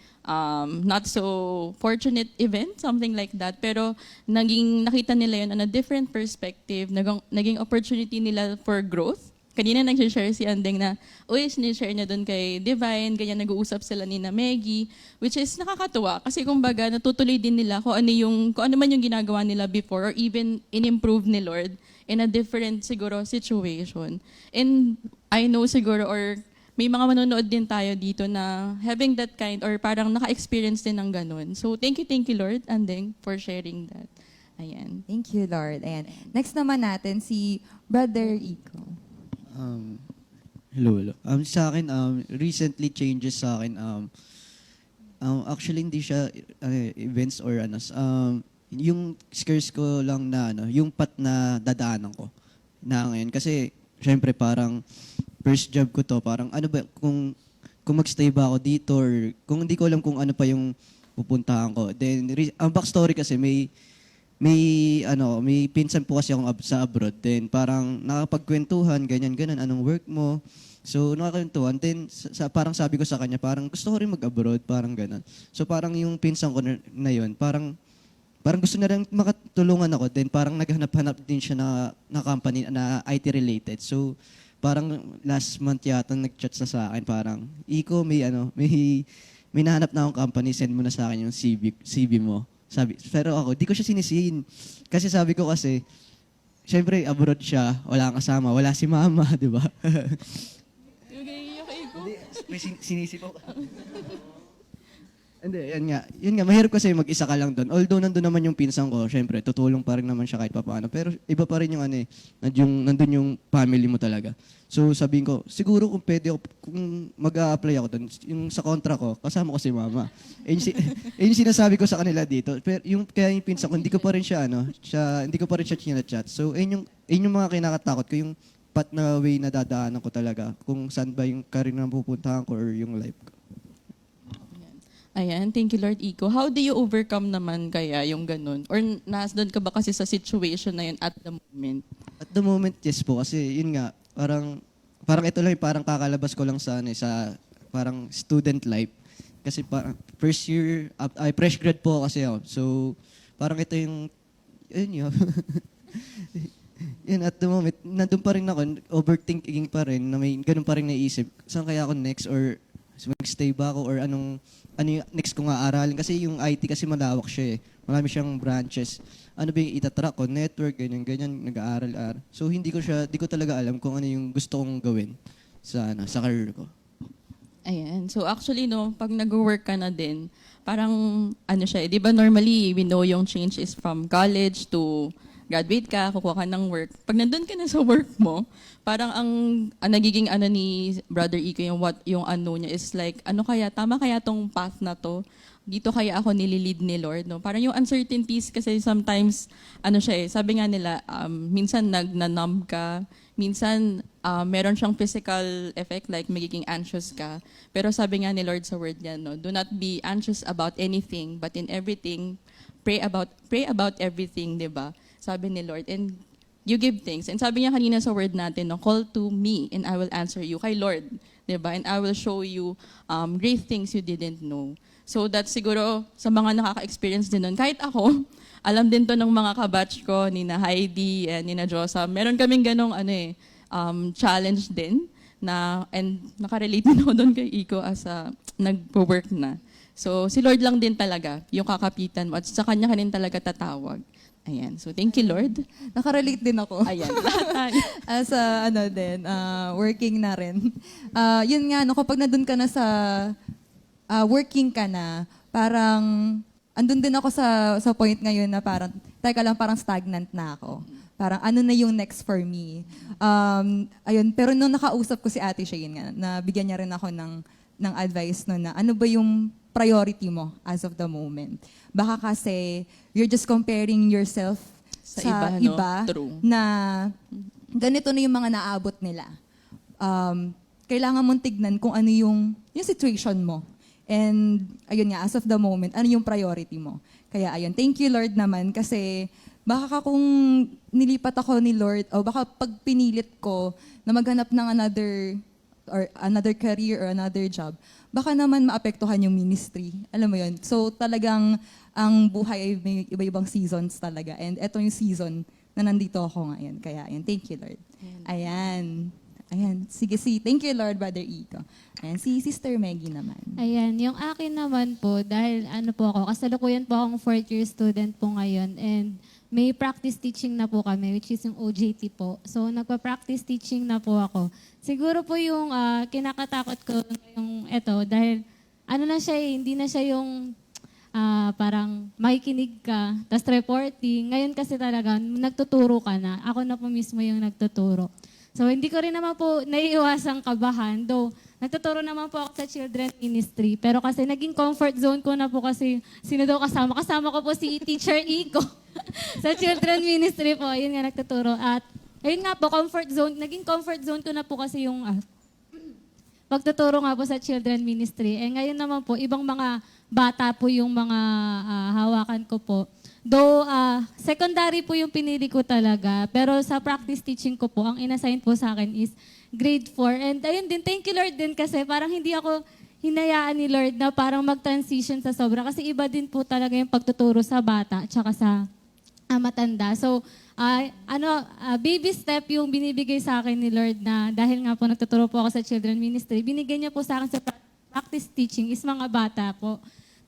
not so fortunate event, something like that. Pero nakita nila yun on a different perspective, naging opportunity nila for growth. Kanina nag-share si Andeng na, sinishare niya doon kay Divine, ganyan nag-uusap sila ni na Maggie, which is nakakatuwa. Kasi kumbaga, natutuloy din nila kung ano man yung ginagawa nila before or even in-improve ni Lord in a different siguro situation. And I know siguro or may mga manonood din tayo dito na having that kind or parang naka-experience din ng ganun. So thank you Lord, Andeng, for sharing that. Ayan. Thank you Lord. Ayan. Next naman natin si Brother Iko. Hello. Sa akin, recently changes sa akin, actually hindi siya events or yung scares ko lang na yung path na dadaanan ko na ngayon. Kasi, syempre parang first job ko to, parang ano ba, kung kung magstay ba ako dito or kung hindi ko alam kung ano pa yung pupuntahan ko. Then, ang backstory kasi may pinsan po kasi akong sa abroad. Then parang nakapagkwentuhan, ganyan, anong work mo. So nakakwentuhan. Then parang sabi ko sa kanya, parang gusto ko rin mag-abroad, parang ganun. So parang yung pinsan ko na yun, parang gusto na rin makatulungan ako. Then parang naghanap-hanap din siya na company na IT related. So parang last month yata nag-chat sa akin, parang, Iko, may nahanap na akong company, send mo na sa akin yung CV mo. Pero ako, di ko siya sinisihin. Kasi sabi ko kasi, syempre, abroad siya, wala kang kasama, wala si mama, di ba? May sinisipaw ka. Hindi, yun nga, mahirap kasi mag-isa ka lang doon. Although nandun naman yung pinsan ko, syempre, tutulong pa rin naman siya kahit papaano. Pero iba pa rin yung nandun yung family mo talaga. So sabihin ko, siguro kung pwede ako, kung mag-a-apply ako doon, yung sa kontra ko, kasama ko si mama. Yung sinasabi ko sa kanila dito. Pero kaya yung pinsan ko, hindi ko pa rin siya chinachat. So yung mga kinakatakot ko, yung path na way na dadaanan ko talaga, kung saan ba yung career na pupuntahan ko or yung life ko. Ayan, thank you Lord Iko. How do you overcome naman kaya yung ganun? Or doon ka ba kasi sa situation na yun at the moment? At the moment, yes po. Kasi yun nga, parang ito lang, parang kakalabas ko lang sa parang student life. Kasi parang first year, fresh grad po kasi ako. So, parang ito yung, yun. Yun, at the moment, nandun pa rin ako, overthinking pa rin, na may ganun pa rin naisip. Saan kaya ako next? Or mag-stay ba ako? Or ano yung next kong aaralin? Kasi yung IT kasi malawak siya eh. Marami siyang branches. Ano ba yung itatrack ko? Network, ganyan, nag-aaral. So hindi ko talaga alam kung ano yung gusto kong gawin sa career ko. Ayan. So actually, pag nag-work ka na din, parang siya, di ba normally, we know yung change is from college to graduate ka, kukuha ka ng work. Pag nandun ka na sa work mo, parang ang nagiging ni Brother Iko, yung niya is like, tama kaya tong path na to? Dito kaya ako nililid ni Lord, no? Parang yung uncertainties kasi sometimes, sabi nga nila, minsan nagnanumb ka, minsan meron siyang physical effect like magiging anxious ka. Pero sabi nga ni Lord sa word niya, no? Do not be anxious about anything, but in everything, pray about everything, di ba? Sabi ni Lord, and you give thanks. And sabi niya kanina sa word natin, call to me and I will answer you. Kay Lord, diba? And I will show you great things you didn't know. So that's siguro sa mga nakaka-experience din nun. Kahit ako, alam din to ng mga kabatch ko, ni na Heidi, ni na Josa. Meron kaming ganong challenge din. And nakarelate din ako doon kay Iko as nag-work na. So si Lord lang din talaga yung kakapitan mo at sa kanya ka rin talaga tatawag. Ayan. So, thank you, Lord. Nakarelate din ako. Ayan. As working na rin. Yun nga, kapag nandun ka na sa working ka na, parang andun din ako sa point ngayon na parang, parang stagnant na ako. Parang ano na yung next for me. Ayun, pero nung nakausap ko si Ate Shane nga, nabigyan niya rin ako ng advice na ano ba yung priority mo as of the moment. Baka kasi you're just comparing yourself sa iba na ganito na yung mga naabot nila. Kailangan mong tignan kung ano yung situation mo. And ayun nga, as of the moment, ano yung priority mo. Kaya ayun, thank you Lord naman kasi baka kung nilipat ako ni Lord o baka pag pinilit ko na maghanap ng another career or another job, baka naman maapektuhan yung ministry. Alam mo yun? So talagang ang buhay ay may iba-ibang seasons talaga. And eto yung season na nandito ako ngayon. Kaya ayan, thank you Lord. Ayan. Sige. Thank you Lord, Brother Iko. Ayan, si Sister Maggie naman. Ayan, yung akin naman po, dahil kasalukuyan po akong 4th year student po ngayon and may practice teaching na po kami, which is yung OJT po. So, nagpa-practice teaching na po ako. Siguro po yung kinakatakot ko yung dahil hindi na siya yung parang makikinig ka, tas reporting. Ngayon kasi talaga, nagtuturo ka na. Ako na po mismo yung nagtuturo. So, hindi ko rin naman po naiiwasang kabahan, though nagtuturo naman po ako sa children ministry. Pero kasi naging comfort zone ko na po kasi sino daw kasama? Kasama ko po si Teacher Iko sa children ministry po. Yun nga nagtuturo. At ayun nga po, naging comfort zone ko na po kasi yung pagtuturo nga po sa children ministry. Eh ngayon naman po, ibang mga bata po yung mga hawakan ko po. Though secondary po yung pinili ko talaga, pero sa practice teaching ko po, ang inassign po sa akin is grade 4. And ayun din, thank you Lord din kasi parang hindi ako hinayaan ni Lord na parang mag-transition sa sobra. Kasi iba din po talaga yung pagtuturo sa bata at saka sa matanda. So, baby step yung binibigay sa akin ni Lord na dahil nga po nagtuturo po ako sa children ministry, binigay niya po sa akin sa practice teaching is mga bata po.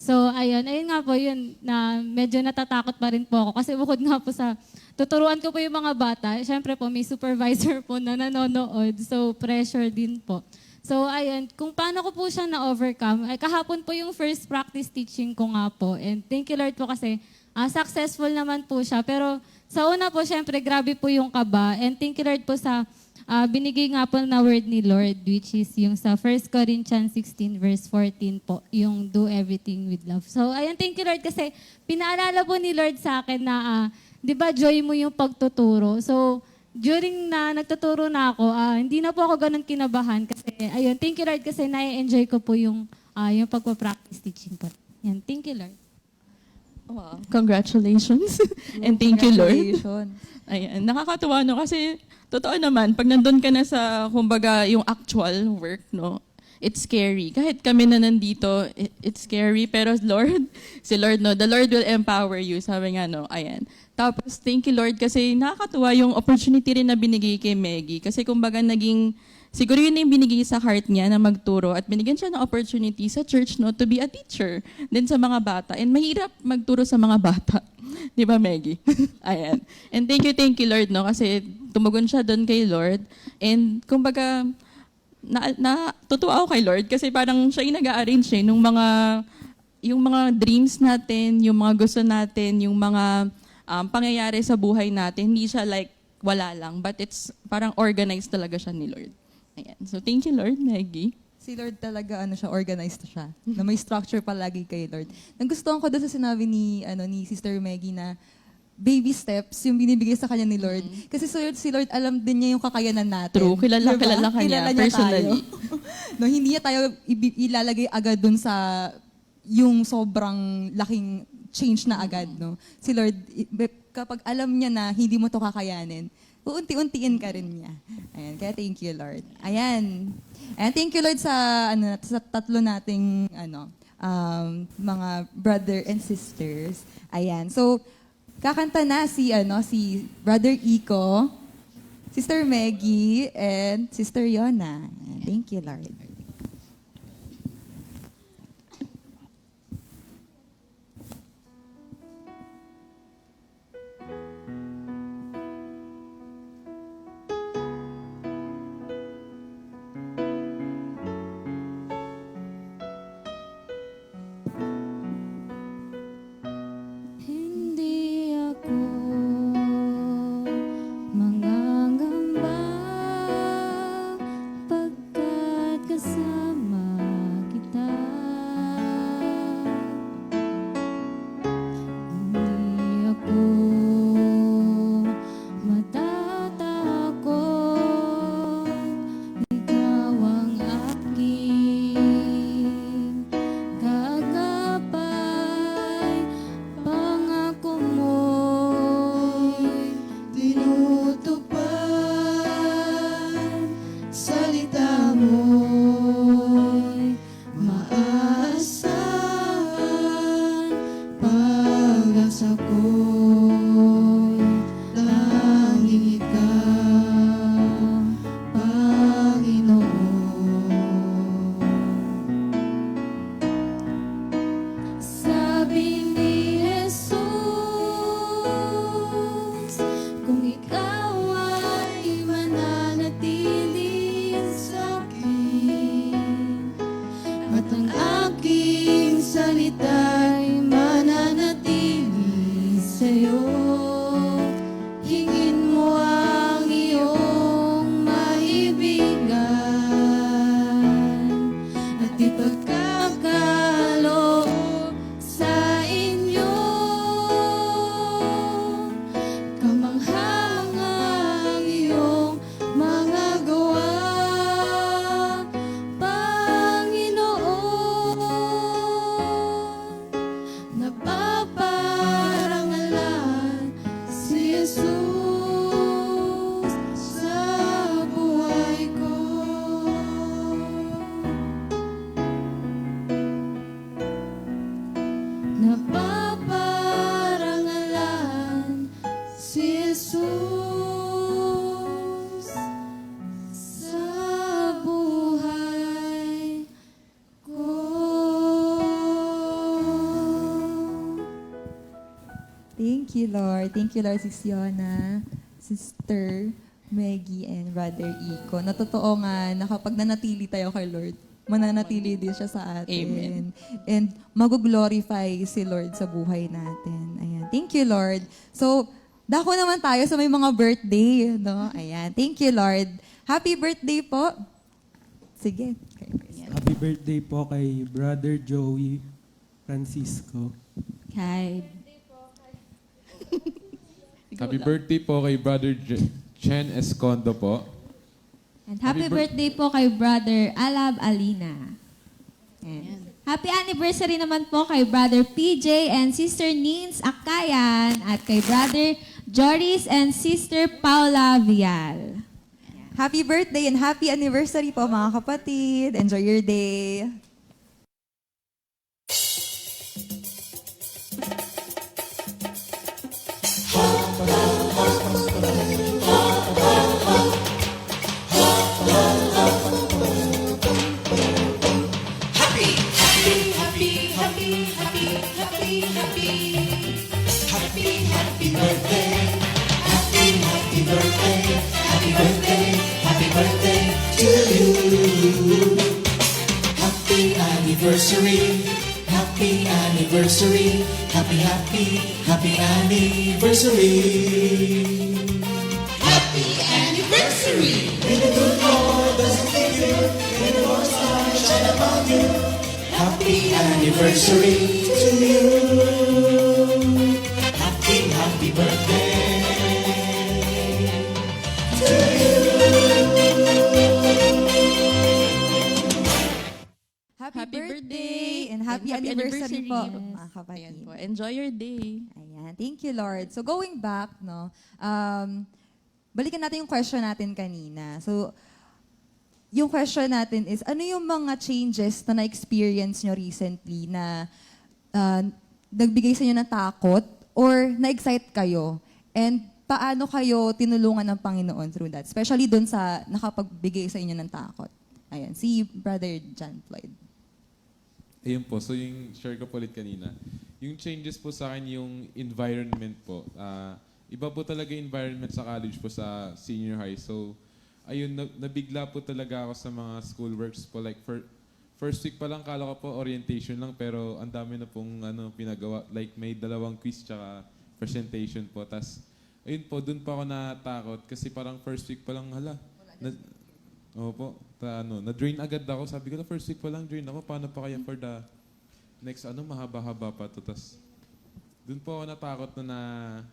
So, ayun nga po yun, na medyo natatakot pa rin po ako. Kasi bukod nga po sa tuturuan ko po yung mga bata, syempre po may supervisor po na nanonood. So, pressure din po. So, ayun, kung paano ko po siya na-overcome, ay kahapon po yung first practice teaching ko nga po. And thank you Lord po kasi successful naman po siya. Pero sa una po, syempre, grabe po yung kaba. And thank you Lord po sa binigay nga po na word ni Lord, which is yung sa 1 Corinthians 16 verse 14 po, yung do everything with love. So, ayun, thank you Lord kasi pinaalala po ni Lord sa akin na, di ba, joy mo yung pagtuturo. So, during na nagtuturo na ako, hindi na po ako ganun kinabahan kasi, ayun, thank you Lord kasi na-enjoy ko po yung pagpa-practice teaching po. Yan, thank you Lord. Wow, congratulations. And thank you, Lord. Congratulations. Ayan, nakakatuwa no kasi totoo naman pag nandun ka na sa kumbaga yung actual work no, it's scary. Kahit kami na nandito, it's scary pero Lord, si Lord no, the Lord will empower you. Sabi nga no, ayan. Tapos thank you Lord kasi nakakatuwa yung opportunity rin na binigay kay Maggie kasi kumbaga naging siguro yun na yung binigay sa heart niya na magturo at binigyan siya ng opportunity sa church no to be a teacher din sa mga bata. And mahirap magturo sa mga bata. Di ba, Maggie? Ayan. And thank you Lord no kasi tumugon siya doon kay Lord. And kumbaga natutuwa ako kay Lord kasi parang siya yung nag-a-arrange yung mga dreams natin, yung mga gusto natin, yung mga pangyayari sa buhay natin. Hindi siya like wala lang, but it's parang organized talaga siya ni Lord. Ayan. So thank you Lord, Maggie. Si Lord talaga organized siya. Na may structure palagi kay Lord. Nagustuhan ko doon sa sinabi ni Sister Maggie na baby steps yung binibigay sa kanya ni Lord. Kasi si Lord alam din niya yung kakayanan natin. True, kilala kanya niya personally. Tayo. No, hindi niya tayo ilalagay agad doon sa yung sobrang laking change na agad, no. Si Lord kapag alam niya na hindi mo to kakayanin, uunti-untiin ka rin niya. Ayan, kaya thank you Lord. Ayan. And thank you Lord sa sa tatlo nating mga brother and sisters. Ayan. So kakanta na si Brother Iko, Sister Maggie, and Sister Yona. Ayan, thank you Lord. Hindi ako mangangamba pagkat Diyos sa buhay ko. Thank you, Lord. Thank you, Lord, Sis Yona, Sister Maggie, and Brother Iko. Na totoo nga na kapag nanatili tayo kay Lord, mananatili din siya sa atin. Amen. And mag-glorify si Lord sa buhay natin. Ayan. Thank you, Lord. So, dako naman tayo sa may mga birthday. No? Ayan. Thank you, Lord. Happy birthday po. Sige. Ayan. Happy birthday po kay Brother Joey Francisco. Kay Happy birthday po kay Brother Chen Escondo po. And happy birthday po kay Brother Alab Alina. And happy anniversary naman po kay Brother PJ and Sister Nins Akayan at kay Brother Joris and Sister Paula Vial. Happy birthday and happy anniversary po mga kapatid. Enjoy your day. Happy anniversary, happy anniversary, happy, happy, happy anniversary. Happy anniversary! May the good Lord doesn't leave you, may the Lord's light shine upon you. Happy anniversary to you. Happy, happy birthday to you. Happy birthday and happy anniversary po, mga kapatid. Ayan po. Enjoy your day. Ayan. Thank you, Lord. So going back, no, balikan natin yung question natin kanina. So, yung question natin is, ano yung mga changes na na-experience nyo recently na nagbigay sa inyo ng takot or na-excite kayo? And paano kayo tinulungan ng Panginoon through that? Especially dun sa nakapagbigay sa inyo ng takot. Ayan, si Brother John Floyd. Ayun po, so yung share ko po ulit kanina. Yung changes po sa akin, yung environment po. Iba po talaga yung environment sa college po sa senior high. So, ayun, nabigla po talaga ako sa mga schoolworks po. Like, first week pa lang, kala ko po orientation lang, pero ang dami na pong pinagawa. Like, may 2 quiz tsaka presentation po. Tas, ayun po, dun pa ako natakot kasi parang first week pa lang, opo, na-drain agad ako. Sabi ko, first week pa lang drain ako. Paano pa kaya for the next, mahaba-haba pa to. Tas, dun po ako natakot na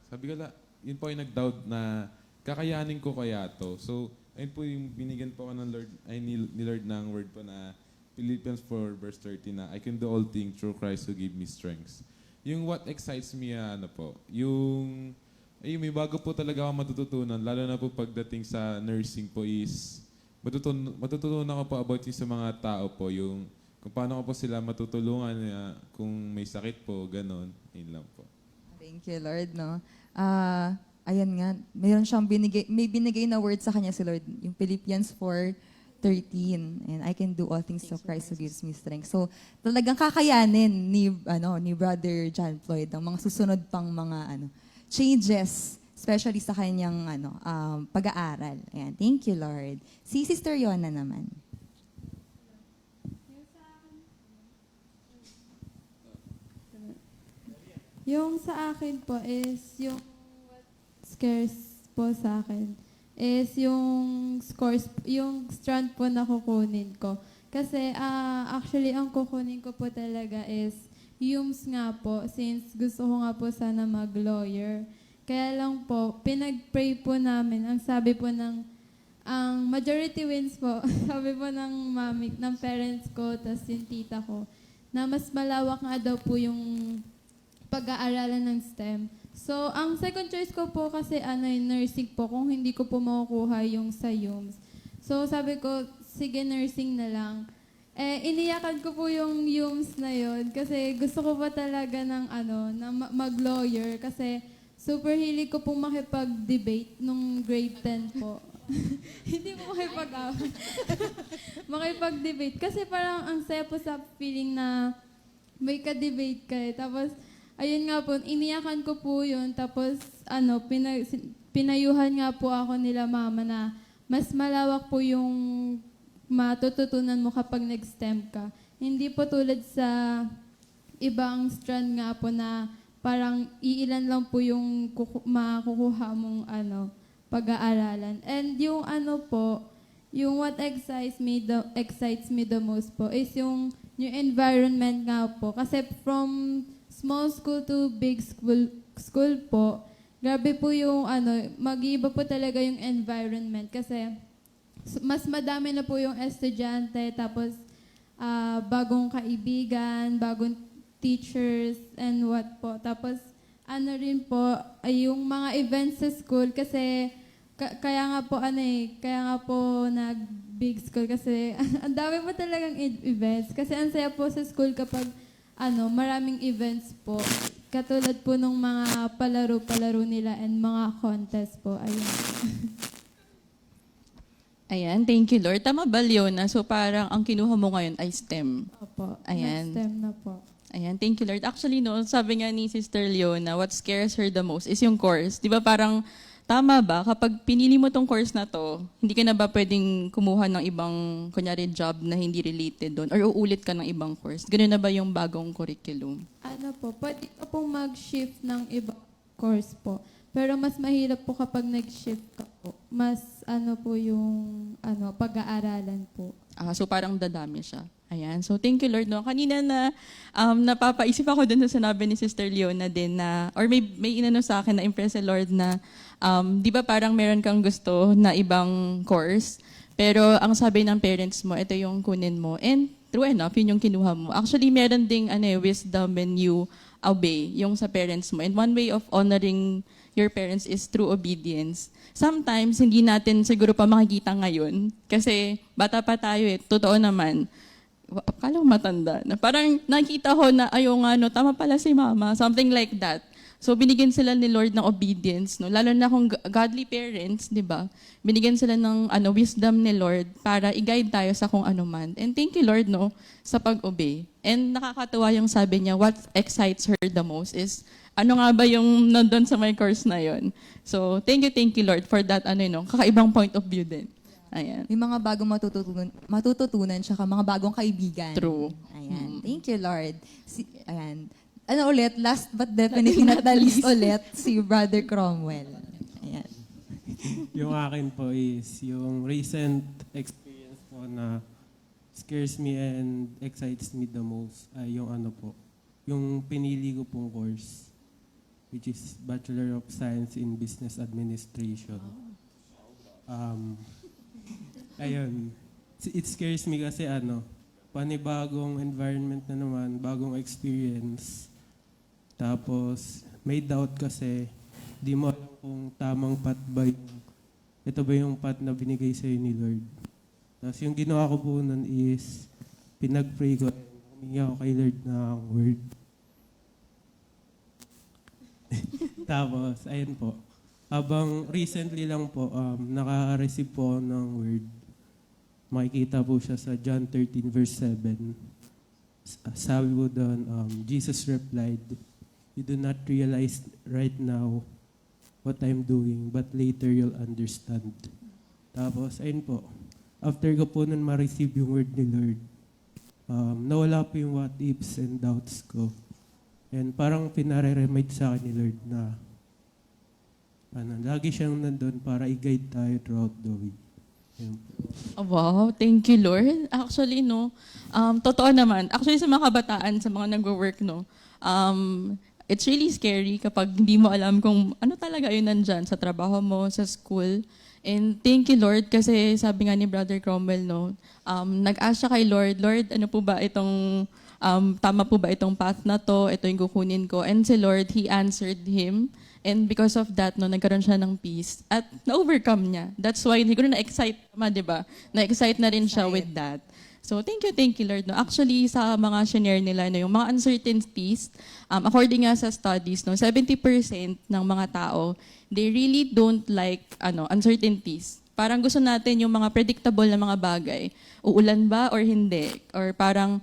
sabi ko, yun po yung nag-doubt na kakayanin ko kaya to. So, ayun po yung binigyan po ako ng Lord, ni Lord ng word po na Philippians 4 verse 30 na I can do all things through Christ who gave me strength. Yung what excites me, yung may bago po talaga ako matututunan, lalo na po pagdating sa nursing po is, matututunan ko po about yung sa mga tao po, yung kung paano ko po sila matutulungan kung may sakit po, ganon. Yun lang po. Thank you, Lord, no? Ayan nga, mayroon siyang binigay na word sa kanya si Lord, yung Philippians 4:13, and I can do all things through Christ who gives me strength. So, talagang kakayanin ni Brother John Floyd ang mga susunod pang mga changes, especially sa kanyang pag-aaral. Ayan, thank you, Lord. Si Sister Yona naman. Yung sa akin po is, yung what scares po sa akin is yung scores, yung strand po na kukunin ko. Kasi actually, ang kukunin ko po talaga is UMS nga po, since gusto ko nga po sana mag-lawyer. Kaya lang po, pinag-pray po namin, ang sabi po ang majority wins po, sabi po ng parents ko, tas yung tita ko, na mas malawak nga daw po yung pag-aaralan ng STEM. So, ang second choice ko po kasi yung nursing po, kung hindi ko po makukuha yung sa UMS. So, sabi ko, sige, nursing na lang. Iniyakan ko po yung UMS na yon kasi gusto ko pa talaga ng na mag-lawyer kasi super hilig ko pong makipag-debate nung grade 10 po. Hindi po makipag-debate. Kasi parang ang saya po sa feeling na may ka-debate ka eh. Tapos, ayun nga po, iniyakan ko po yun. Tapos, pinayuhan nga po ako nila mama na mas malawak po yung matututunan mo kapag nag-STEM ka. Hindi po tulad sa ibang strand nga po na parang iilan lang po yung makukuha mong pag-aaralan. And yung yung what excites me the most po is yung environment nga po. Kasi from small school to big school po, grabe po yung mag-iiba po talaga yung environment. Kasi mas madami na po yung estudyante, tapos bagong kaibigan, bagong teachers and what po. Tapos rin po ay yung mga events sa school kasi kaya nga po nag big school kasi ang dami po talagang events kasi ang saya po sa school kapag maraming events po. Katulad po nung mga palaro nila and mga contest po. Ayun. Ayan, thank you, Lord. Tama ba, Leona? So parang ang kinuha mo ngayon ay STEM. Opo. Ayan. Next time na po. Ayan, thank you, Lord. Actually, no, sabi nga ni Sister Leona, what scares her the most is yung course. Di ba parang, tama ba, kapag pinili mo tong course na to, hindi ka na ba pwedeng kumuha ng ibang, kunyari, job na hindi related doon? Or uulit ka ng ibang course? Ganun na ba yung bagong curriculum? Pwede ka pong mag-shift ng ibang course po. Pero mas mahirap po kapag nag-shift ka po. Mas po yung pag-aaralan po. So parang dadami siya. Ayan. So thank you, Lord. No? Kanina na napapaisip ako dun sa sinabi ni Sister Leona din na, or may inano sa akin na impress si Lord na, di ba parang meron kang gusto na ibang course, pero ang sabi ng parents mo, ito yung kunin mo. And true enough, yun yung kinuha mo. Actually, meron ding wisdom when you obey yung sa parents mo. And one way of honoring your parents is through obedience. Sometimes, hindi natin siguro pa makikita ngayon kasi bata pa tayo eh. Totoo naman. Akala ko matanda. Na parang nakita ko na, tama pala si mama. Something like that. So, binigyan sila ni Lord ng obedience. No? Lalo na kung godly parents, di ba? Binigyan sila ng wisdom ni Lord para i-guide tayo sa kung ano man. And thank you, Lord, no, sa pag-obey. And nakakatuwa yung sabi niya, what excites her the most is, ano nga ba yung nandun sa my course na yon? So, thank you, Lord, for that, kakaibang point of view din. Ayan. May mga bagong matututunan tsaka mga bagong kaibigan. True. Ayan. Thank you, Lord. Ayan. Ulit, last but definitely not the least ulit, si Brother Cromwell. Ayan. Yung akin po is yung recent experience po na scares me and excites me the most ay yung yung pinili ko pong course, which is Bachelor of Science in Business Administration. Ayun. It scares me kasi panibagong environment na naman, bagong experience. Tapos, may doubt kasi, di mo alam kung tamang path ba ito ba yung path na binigay sa'yo ni Lord. Tapos yung ginawa ko po nun is, pinag-pray ko, humingi ako kay Lord ng word. Tapos, ayun po. Habang recently lang po, naka-receive po ng word. Makikita po siya sa John 13 verse 7. Sabi po doon, Jesus replied, "You do not realize right now what I'm doing, but later you'll understand." Tapos, ayun po. After ko po nun ma-receive yung word ni Lord, nawala po yung what ifs and doubts ko. And parang pinare-remind sa akin ni Lord na lagi siyang nandun para i-guide tayo throughout the way. Wow, thank you, Lord. Actually, totoo naman. Actually, sa mga kabataan, sa mga nag-work, it's really scary kapag hindi mo alam kung ano talaga yun nandyan sa trabaho mo, sa school. And thank you, Lord, kasi sabi nga ni Brother Cromwell, nag-ask siya kay Lord, Lord, ano po ba itong, tama po ba itong path na to, ito yung kukunin ko. And si Lord, He answered him. And because of that, nagkaroon siya ng peace. At na-overcome niya. That's why, siguro na-excite naman, di ba? Na-excite na rin siya with that. So thank you Lord. No? Actually, sa mga shinare nila, no, yung mga uncertainties, according nga sa studies, no, 70% ng mga tao, they really don't like uncertainties. Parang gusto natin yung mga predictable na mga bagay. Uulan ba or hindi? Or parang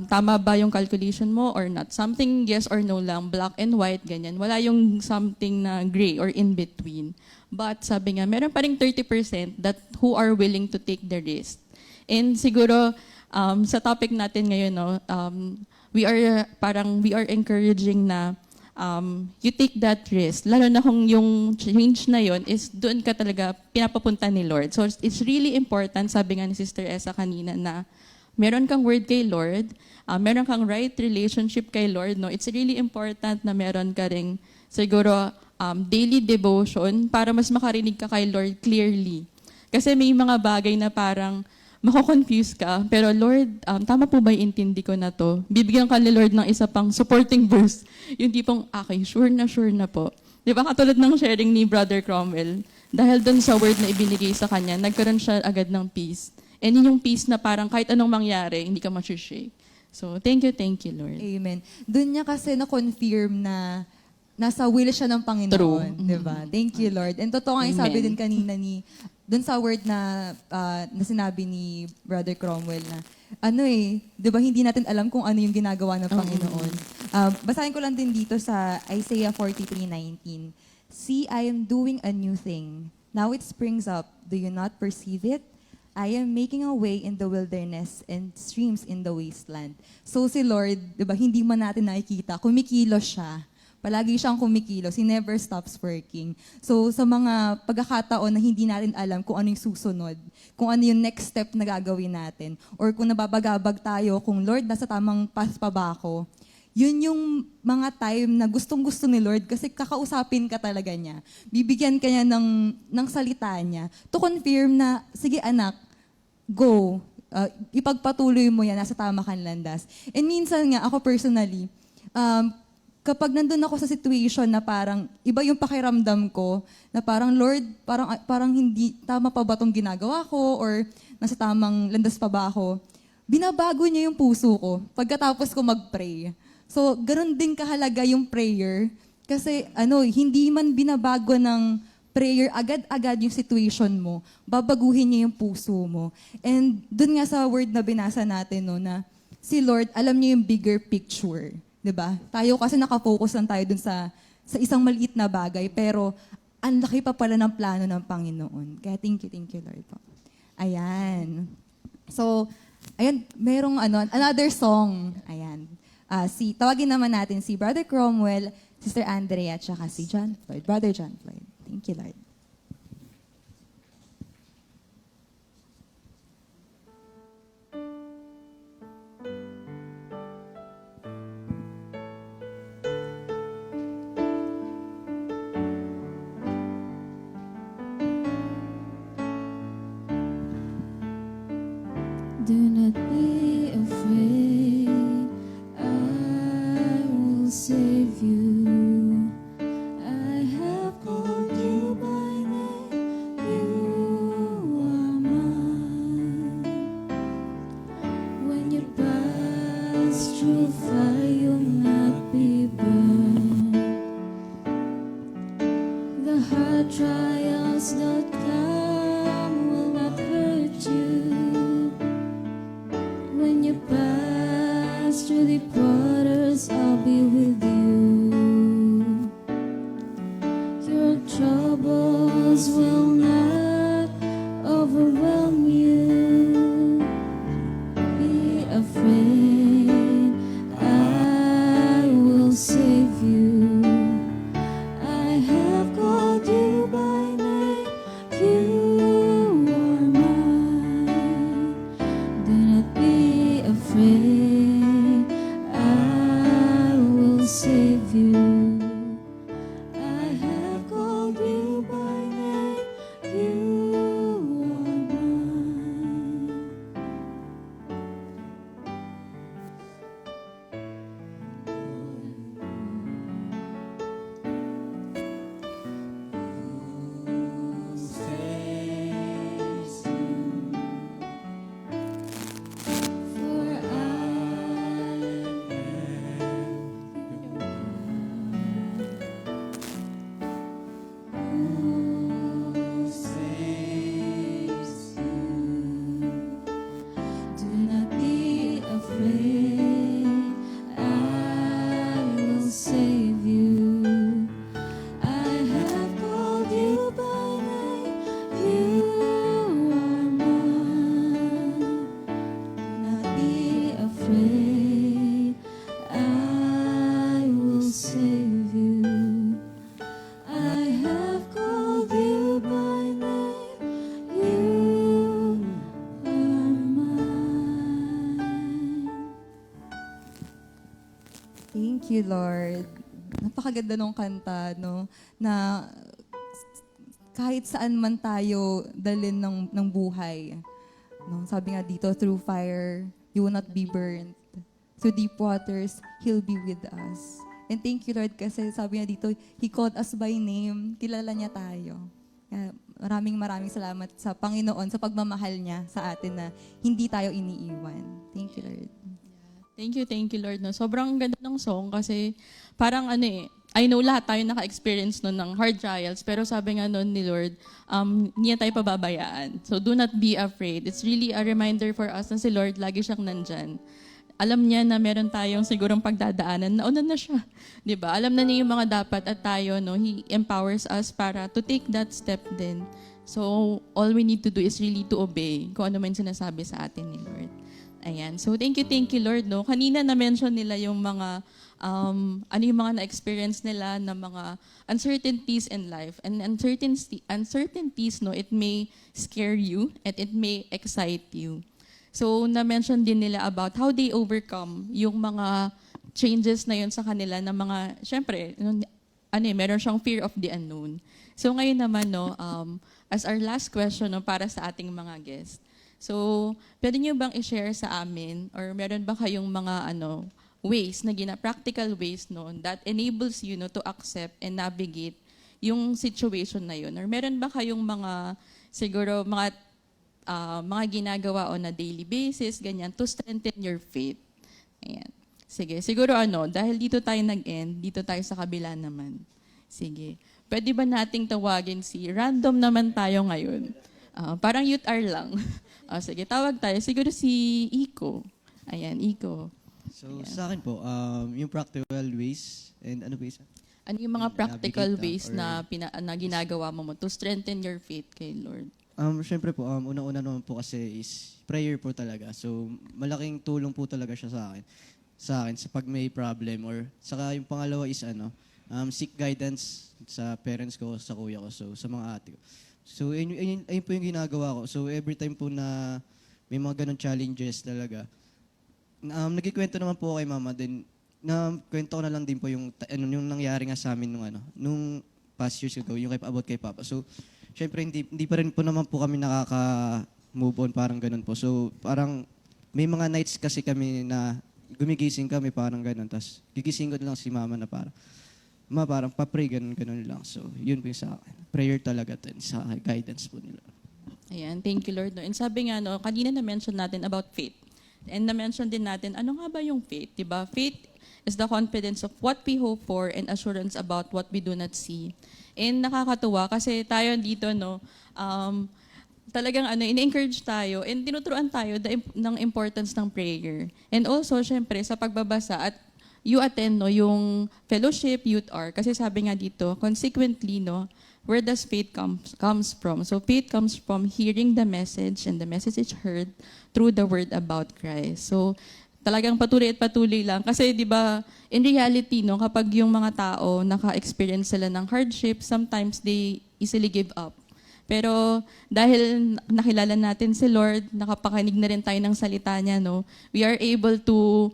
tama ba yung calculation mo or not? Something yes or no lang, black and white, ganyan. Wala yung something na gray or in between. But sabi nga, meron pa ring 30% that who are willing to take the risk. And siguro sa topic natin ngayon, no, we are encouraging na you take that risk. Lalo na kung yung change na yon is doon ka talaga pinapapunta ni Lord. So it's really important, sabi nga ni Sister Esa kanina, na meron kang word kay Lord, meron kang right relationship kay Lord. No? It's really important na meron ka ring siguro daily devotion para mas makarinig ka kay Lord clearly. Kasi may mga bagay na parang mako-confuse ka, pero Lord, tama po ba yung intindi ko na to? Bibigyan ka ni Lord ng isa pang supporting verse. Yung tipong, okay, sure na po. Di ba katulad ng sharing ni Brother Cromwell, dahil dun sa word na ibinigay sa kanya, nagkaroon siya agad ng peace. And yun yung peace na parang kahit anong mangyari, hindi ka ma-shake. So, thank you, Lord. Amen. Doon niya kasi na-confirm na nasa will siya ng Panginoon. True. Diba? Thank you, Lord. And totoo nga yung sabi din kanina doon sa word na sinabi ni Brother Cromwell na, diba hindi natin alam kung ano yung ginagawa ng Panginoon. Basahin ko lang din dito sa Isaiah 43:19. See, I am doing a new thing. Now it springs up. Do you not perceive it? I am making a way in the wilderness and streams in the wasteland. So si Lord, diba, hindi man natin nakikita, kumikilos siya. Palagi siyang kumikilos. He never stops working. So sa mga pagkakataon na hindi natin alam kung ano yung susunod, kung ano yung next step na gagawin natin, or kung nababagabag tayo, kung Lord, nasa tamang path pa ba ako, yun yung mga time na gustong-gusto ni Lord kasi kakausapin ka talaga niya. Bibigyan ka niya ng salita niya to confirm na, sige anak, go. Ipagpatuloy mo yan, nasa tama kang landas. And minsan nga, ako personally, kapag nandun ako sa situation na parang iba yung pakiramdam ko, na parang Lord, parang hindi, tama pa ba itong ginagawa ko or nasa tamang landas pa ba ako, binabago niya yung puso ko pagkatapos ko mag-pray. So, ganoon din kahalaga yung prayer. Kasi hindi man binabago ng prayer agad-agad yung situation mo, babaguhin niya yung puso mo. And dun nga sa word na binasa natin, no, na si Lord, alam niya yung bigger picture. 'Di ba? Tayo kasi nakafocus lang tayo dun sa isang maliit na bagay, pero ang laki pa pala ng plano ng Panginoon. Kaya thank you Lord po. Ayan. So, ayan, merong another song. Ayan. Tawagin naman natin si Brother Cromwell, Sister Andrea, at saka si John Floyd. Brother John Floyd. Thank you, Lord. Do not be afraid, I will save you. I have called you by name, you are mine. When you pass through fire, you'll not be burned. The hard trials that come will not hurt you. When you pass through the waters, I'll be with you. Your troubles will not overwhelm you. Be afraid, I will save you. I have called you by name, you are mine. Do not be afraid, I will save you. I have called you by name, you, Lord. Napakaganda nung kanta, no? Na kahit saan man tayo dalhin ng buhay. No? Sabi nga dito, through fire, you will not be burned. Through deep waters, He'll be with us. And thank you, Lord, kasi sabi nga dito, He called us by name. Kilala niya tayo. Kaya maraming salamat sa Panginoon, sa pagmamahal niya sa atin na hindi tayo iniiwan. Thank you, Lord. Thank you, Lord. No? Sobrang ganda ng song kasi parang I know lahat tayo naka-experience nun ng hard trials, pero sabi nga nun ni Lord, hindi tayo pababayaan. So do not be afraid. It's really a reminder for us na si Lord, lagi siyang nandyan. Alam niya na meron tayong sigurong pagdadaanan, nauna na siya. Diba? Alam na niya yung mga dapat at tayo, no? He empowers us para to take that step din. So all we need to do is really to obey kung ano man sinasabi sa atin ni Lord. Ayan. So thank you Lord. No? Kanina na-mention nila yung mga ano yung mga na-experience nila na mga uncertainties in life. And uncertainties, no, it may scare you and it may excite you. So na-mention din nila about how they overcome yung mga changes na yun sa kanila na mga, syempre, meron siyang fear of the unknown. So ngayon naman, no, as our last question, no, para sa ating mga guests. So, pwede niyo bang i-share sa amin or meron ba kayong mga ways na practical ways no that enables you no to accept and navigate yung situation na yun? Or meron ba kayong mga siguro mga ginagawa on a daily basis ganyan to strengthen your faith? Ayan. Sige, siguro dahil dito tayo nag-end, dito tayo sa kabila naman. Sige. Pwede ba nating tawagin random naman tayo ngayon? Parang youth hour lang. Sige, tawag tayo. Siguro si Iko. Ayan, Iko. So, sa akin po, yung practical ways, and ano ba isa? Ano yung mga practical Navigate, ways na ginagawa mo to strengthen your faith kay Lord? Siyempre po, una-una naman po kasi is prayer po talaga. So, malaking tulong po talaga siya sa akin sa pag may problem. Or, saka yung pangalawa is seek guidance sa parents ko, sa kuya ko, so sa mga ate ko. So, ayun po yung ginagawa ko. So, every time po na may mga ganun challenges talaga, nagkikwento naman po kay mama, then kwento ko na lang din po yung nangyari nga sa amin nung past years ago, yung about kay Papa. So, syempre, hindi pa rin po naman po kami nakaka-move on, parang ganun po. So, parang may mga nights kasi kami na gumigising kami, parang ganun. Tapos, gigising ko lang si mama na parang pa-pray, ganun lang. So, yun po yung sa akin. Prayer talaga din sa guidance po nila. Ayan, thank you Lord. No? And sabi nga, kanina na-mention natin about faith. And na-mention din natin, ano nga ba yung faith? Diba? Faith is the confidence of what we hope for and assurance about what we do not see. And nakakatuwa kasi tayo dito, talagang in-encourage tayo and tinuturuan tayo ng importance ng prayer. And also, syempre, sa pagbabasa at you attend yung fellowship, youth hour. Kasi sabi nga dito, consequently, where does faith comes from? So faith comes from hearing the message and the message is heard through the word about Christ. So talagang patuloy at patuloy lang. Kasi di ba, in reality, kapag yung mga tao naka-experience sila ng hardship, sometimes they easily give up. Pero dahil nakilala natin si Lord, nakapakinig na rin tayo ng salita niya, we are able to,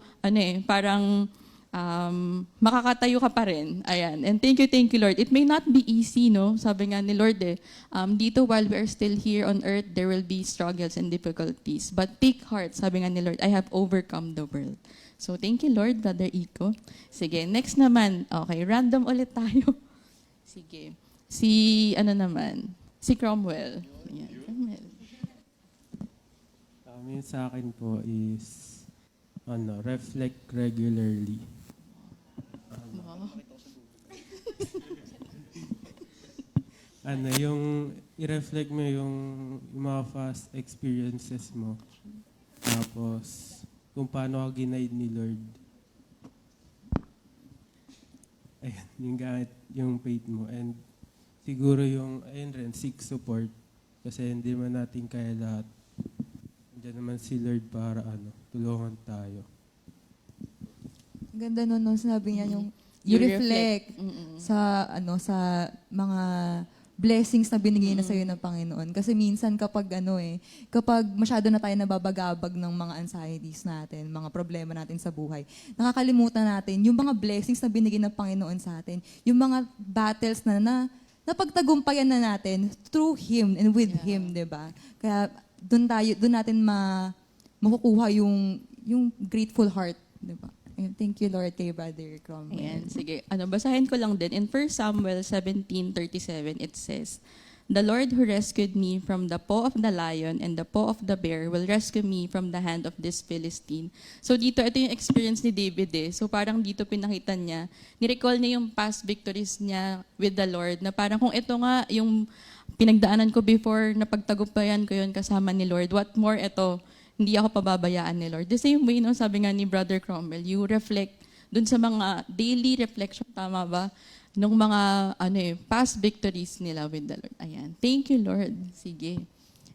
parang makakatayo ka pa rin. Ayan. And thank you Lord. It may not be easy, Sabi nga ni Lord dito while we are still here on earth, there will be struggles and difficulties. But take heart, sabi nga ni Lord, I have overcome the world. So thank you Lord, Brother Iko. Sige, next naman. Okay, random ulit tayo. Sige. Si Cromwell. Ayan, Cromwell. Yung sa akin po is reflect regularly. Yung i-reflect mo yung mga past experiences mo. Tapos, kung paano ka ginaid ni Lord. Ayan, yung gamit yung faith mo. And siguro seek support. Kasi hindi man natin kaya lahat. Diyan naman si Lord para tulungan tayo. Ganda sinabi niya yung you reflect sa mga blessings na binigay na sa'yo ng Panginoon. Kasi minsan kapag kapag masyado na tayo nababagabag ng mga anxieties natin, mga problema natin sa buhay, nakakalimutan natin yung mga blessings na binigay ng Panginoon sa atin, yung mga battles na napagtagumpayan na natin through Him and with Him, di ba? Kaya doon natin makukuha yung grateful heart, di ba? Ayun, thank you, Lord, kay Brother Cromwell. Ayan, sige. Basahin ko lang din. In 1 Samuel 17:37, it says, "The Lord who rescued me from the paw of the lion and the paw of the bear will rescue me from the hand of this Philistine." So dito, ito yung experience ni David eh. So parang dito pinakita niya, nirecall niya yung past victories niya with the Lord, na parang kung ito nga yung pinagdaanan ko before, napagtagumpayan ko yun kasama ni Lord, what more ito? Hindi ako pababayaan ni Lord. The same way, no, sabi nga ni Brother Cromwell, you reflect dun sa mga daily reflection, tama ba? Nung mga past victories nila with the Lord. Ayan. Thank you, Lord. Sige.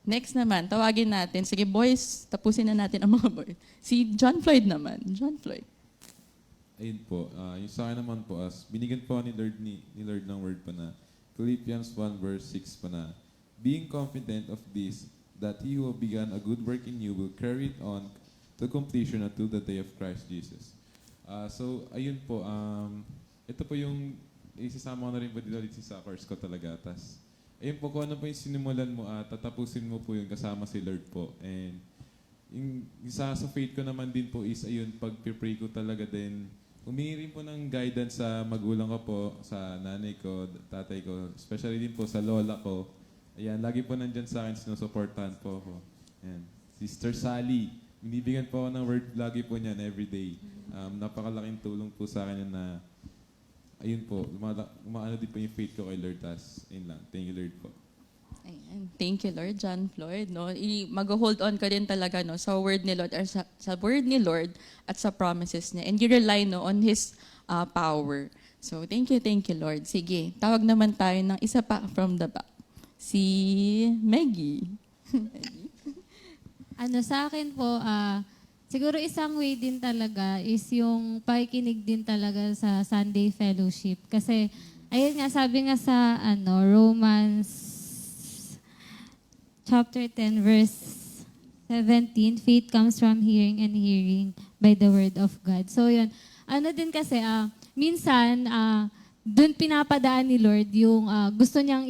Next naman, tawagin natin. Sige, boys, tapusin na natin ang mga boys. Si John Floyd naman. John Floyd. Ayun po, yung sa akin naman po, binigyan po ni Lord ng word pa na, Philippians 1 verse 6 pa na, "Being confident of this, that He who began a good work in you will carry it on to completion until the day of Christ Jesus." So, ayun po, ito po yung, isasama ko na rin po dito sa course ko talaga. Tas, ayun po, kung ano po yung sinimulan mo, tatapusin mo po yung kasama si Lord po. And yung sa faith ko naman din po is, ayun, pag-pray ko talaga din, humingi rin po ng guidance sa magulang ko po, sa nanay ko, tatay ko, especially din po sa lola ko. Ayan, lagi po nandyan sa akin, sinusuportahan po ako. Ayan. Sister Sally, binibigyan po ako ng word lagi po niyan everyday. Napakalaking tulong po sa akin na, ayun po, umaano din po yung faith ko kay Lord. Ayun lang. Thank you, Lord po. Ayan. Thank you, Lord. John Floyd, no? Mag-hold on ka din talaga, no, sa word ni Lord, or sa word ni Lord at sa promises niya. And you rely, no, on His power. So, thank you, Lord. Sige, tawag naman tayo ng isa pa from the back. Si Maggie. Sa akin po, siguro isang way din talaga is yung pakikinig din talaga sa Sunday Fellowship. Kasi, ayun nga, sabi nga sa Romans chapter 10, verse 17, faith comes from hearing and hearing by the word of God. So yun, din kasi, minsan, doon pinapadaan ni Lord yung gusto niyang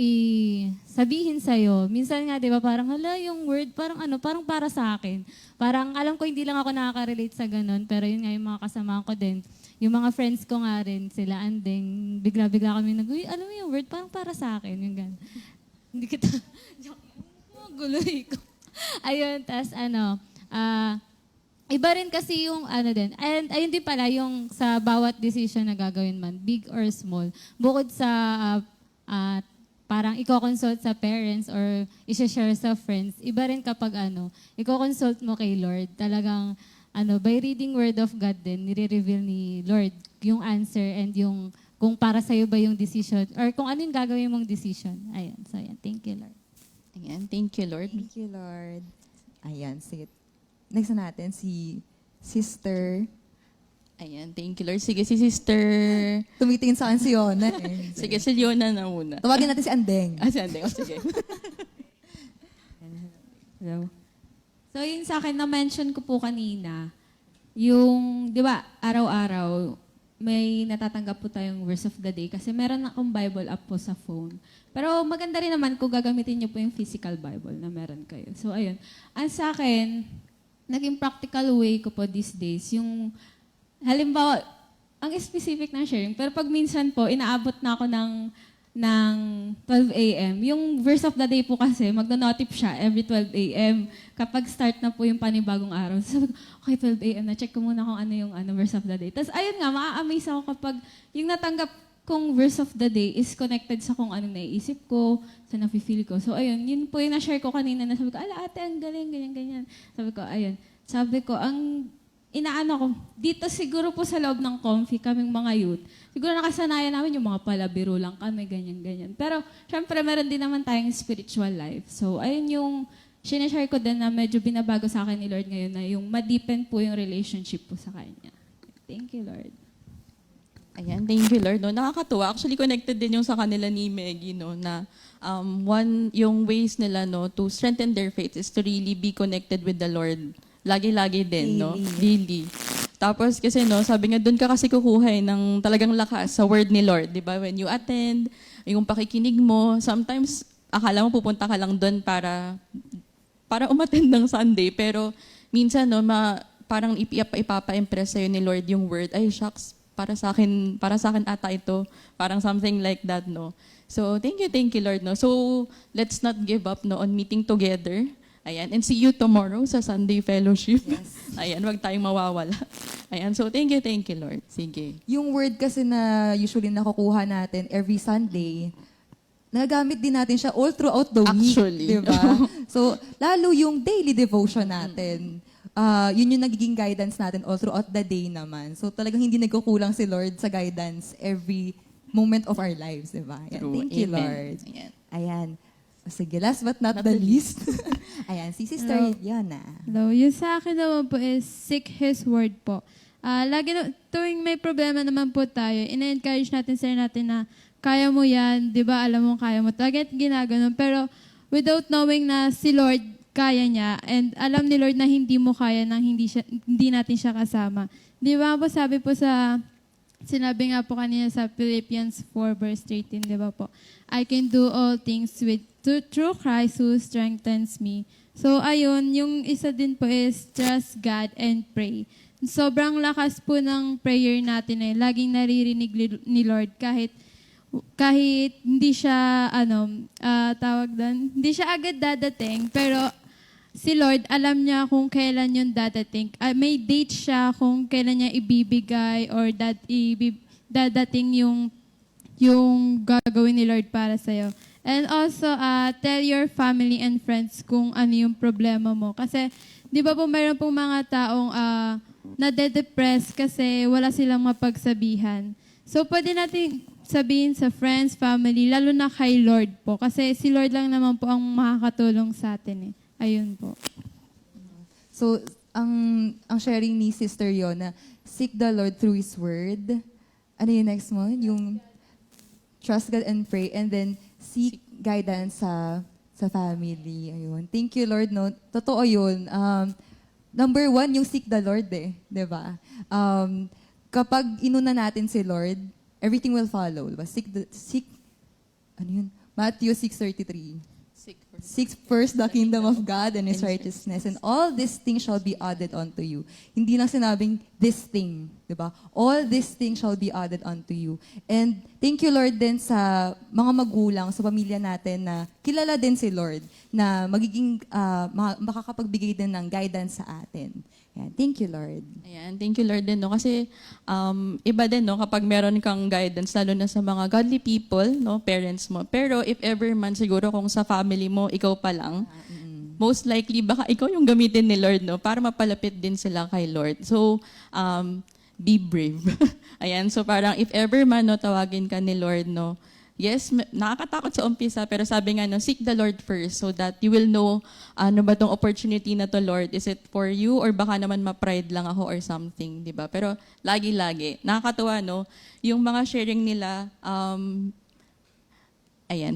sabihin sa'yo. Minsan nga, di ba, parang, yung word, parang para sa akin. Parang, alam ko, hindi lang ako nakaka-relate sa ganun, pero yun nga, yung mga kasama ko din, yung mga friends ko nga rin, sila anding, bigla-bigla kami alam mo yung word, parang para sa akin, yung ganun. Hindi kita, guloy ko. Ayun, tas iba rin kasi yung din. And ayun din pala yung sa bawat decision na gagawin man, big or small. Bukod sa parang i-consult sa parents or i-share sa friends, iba rin kapag i-consult mo kay Lord. Talagang by reading word of God din, nire-reveal ni Lord yung answer and yung kung para sa'yo ba yung decision or kung ano yung gagawin mong decision. Ayan. So, ayan. Thank you, Lord. Ayan. Thank you, Lord. Thank you, Lord. Ayan, sige. Next na natin, si Sister. Ayan, thank you, Lord. Sige, si Sister. Tumitingin sa akin si Yona. Sige, si Yona na muna. Tawagin natin si Andeng. Si Andeng. Sige. Hello. So, yun sa akin, na-mention ko po kanina, yung, di ba, araw-araw, may natatanggap po tayong verse of the day kasi meron akong Bible app po sa phone. Pero maganda rin naman kung gagamitin niyo po yung physical Bible na meron kayo. So, ayun. Ang sa akin, naging practical way ko po these days, yung, halimbawa, ang specific na sharing, pero pag minsan po, inaabot na ako ng 12 a.m. Yung verse of the day po kasi, magno-notif siya every 12 a.m. Kapag start na po yung panibagong araw. So, okay, 12 a.m. na check ko muna kung ano yung verse of the day. Tapos, ayun nga, maa-amaze ako kapag yung natanggap kong verse of the day is connected sa kung anong naiisip ko, sa nafe-feel ko. So, ayun, yun po yung na-share ko kanina na sabi ko, ala ate, ang galing, ganyan. Sabi ko, ang inaano ko, dito siguro po sa loob ng Comfy, kaming mga youth, siguro nakasanayan namin yung mga palabiro lang kami, ganyan. Pero, syempre, meron din naman tayong spiritual life. So, ayun yung sinashare ko din na medyo binabago sa akin ni Lord ngayon na yung ma-deepen po yung relationship po sa Kanya. Thank you, Lord. Ayan, thank you, Lord. No, nakakatuwa. Actually, connected din yung sa kanila ni Maggie, no, na yung ways nila, no, to strengthen their faith is to really be connected with the Lord. Lagi-lagi din, no? Daily. Tapos kasi, no, sabi nga, doon ka kasi kukuha ng talagang lakas sa word ni Lord, di ba? When you attend, yung pakikinig mo, sometimes, akala mo pupunta ka lang doon para umattend ng Sunday, pero minsan, no, parang ipapa-impress sa'yo ni Lord yung word, ay, shucks, para sa akin ata ito. Parang something like that, no? So, thank you, Lord, no? So, let's not give up, no, on meeting together. Ayan, and see you tomorrow sa Sunday Fellowship. Yes. Ayan, wag tayong mawawala. Ayan, so thank you, Lord. Sige. Yung word kasi na usually nakukuha natin every Sunday, nagamit din natin siya all throughout the week. Actually. Di ba? So, lalo yung daily devotion natin. Yun yung nagiging guidance natin all throughout the day naman. So, talagang hindi nagkukulang si Lord sa guidance every moment of our lives. Di ba? Ayan, True. thank you, Amen. Lord. Ayan. Ayan. Sige, last but not the least. Ayan, si Sister Yona. Hello. Yung sa akin naman po is seek His word po. Lagi tuwing may problema naman po tayo, ina-encourage natin sa natin na kaya mo yan, di ba? Alam mo kaya mo. Lagi ginaganon. Pero without knowing na si Lord kaya niya and alam ni Lord na hindi mo kaya nang hindi natin siya kasama. Di ba po sabi po sinabi nga po kanina sa Philippians 4 verse 13, di ba po? I can do all things through Christ who strengthens me. So ayun, yung isa din po is trust God and pray. Sobrang lakas po ng prayer natin laging naririnig ni Lord kahit hindi siya hindi siya agad dadating, pero si Lord alam niya kung kailan yun dadating. May date siya kung kailan niya ibibigay or dadating yung gagawin ni Lord para sa'yo. And also, tell your family and friends kung ano yung problema mo. Kasi, di ba po mayroon pong mga taong nade-depress kasi wala silang mapagsabihan. So, pwede natin sabihin sa friends, family, lalo na kay Lord po. Kasi si Lord lang naman po ang makakatulong sa atin. Ayun po. So, ang sharing ni Sister Yona, seek the Lord through His Word. Ano yung next mo? Yung trust God and pray, and then seek guidance sa family. Ayun. Thank you, Lord. No? Totoo yun. Number one, yung seek the Lord Diba? Kapag inuna natin si Lord, everything will follow. Diba? Ano yun? Matthew 6:33. Seek first the kingdom of God and His righteousness, and all these things shall be added unto you. Hindi lang sinabing this thing, di ba? All these things shall be added unto you. And thank you, Lord, din sa mga magulang, sa pamilya natin na kilala din si Lord, na magiging makakapagbigay din ng guidance sa atin. Ayan. Thank you, Lord. Ayan, thank you, Lord din, no? Kasi iba din, no, kapag meron kang guidance, lalo na sa mga godly people, no, parents mo. Pero if ever man, siguro kung sa family mo, ikaw pa lang, most likely, baka ikaw yung gamitin ni Lord, no, para mapalapit din sila kay Lord. So, be brave. Ayan, so parang if ever man, no, tawagin ka ni Lord, no, yes, nakakatakot sa umpisa, pero sabi nga, no, seek the Lord first so that you will know ano ba tong opportunity na to, Lord. Is it for you or baka naman ma-pride lang ako or something, di ba? Pero lagi-lagi. Nakakatuwa, no? Yung mga sharing nila,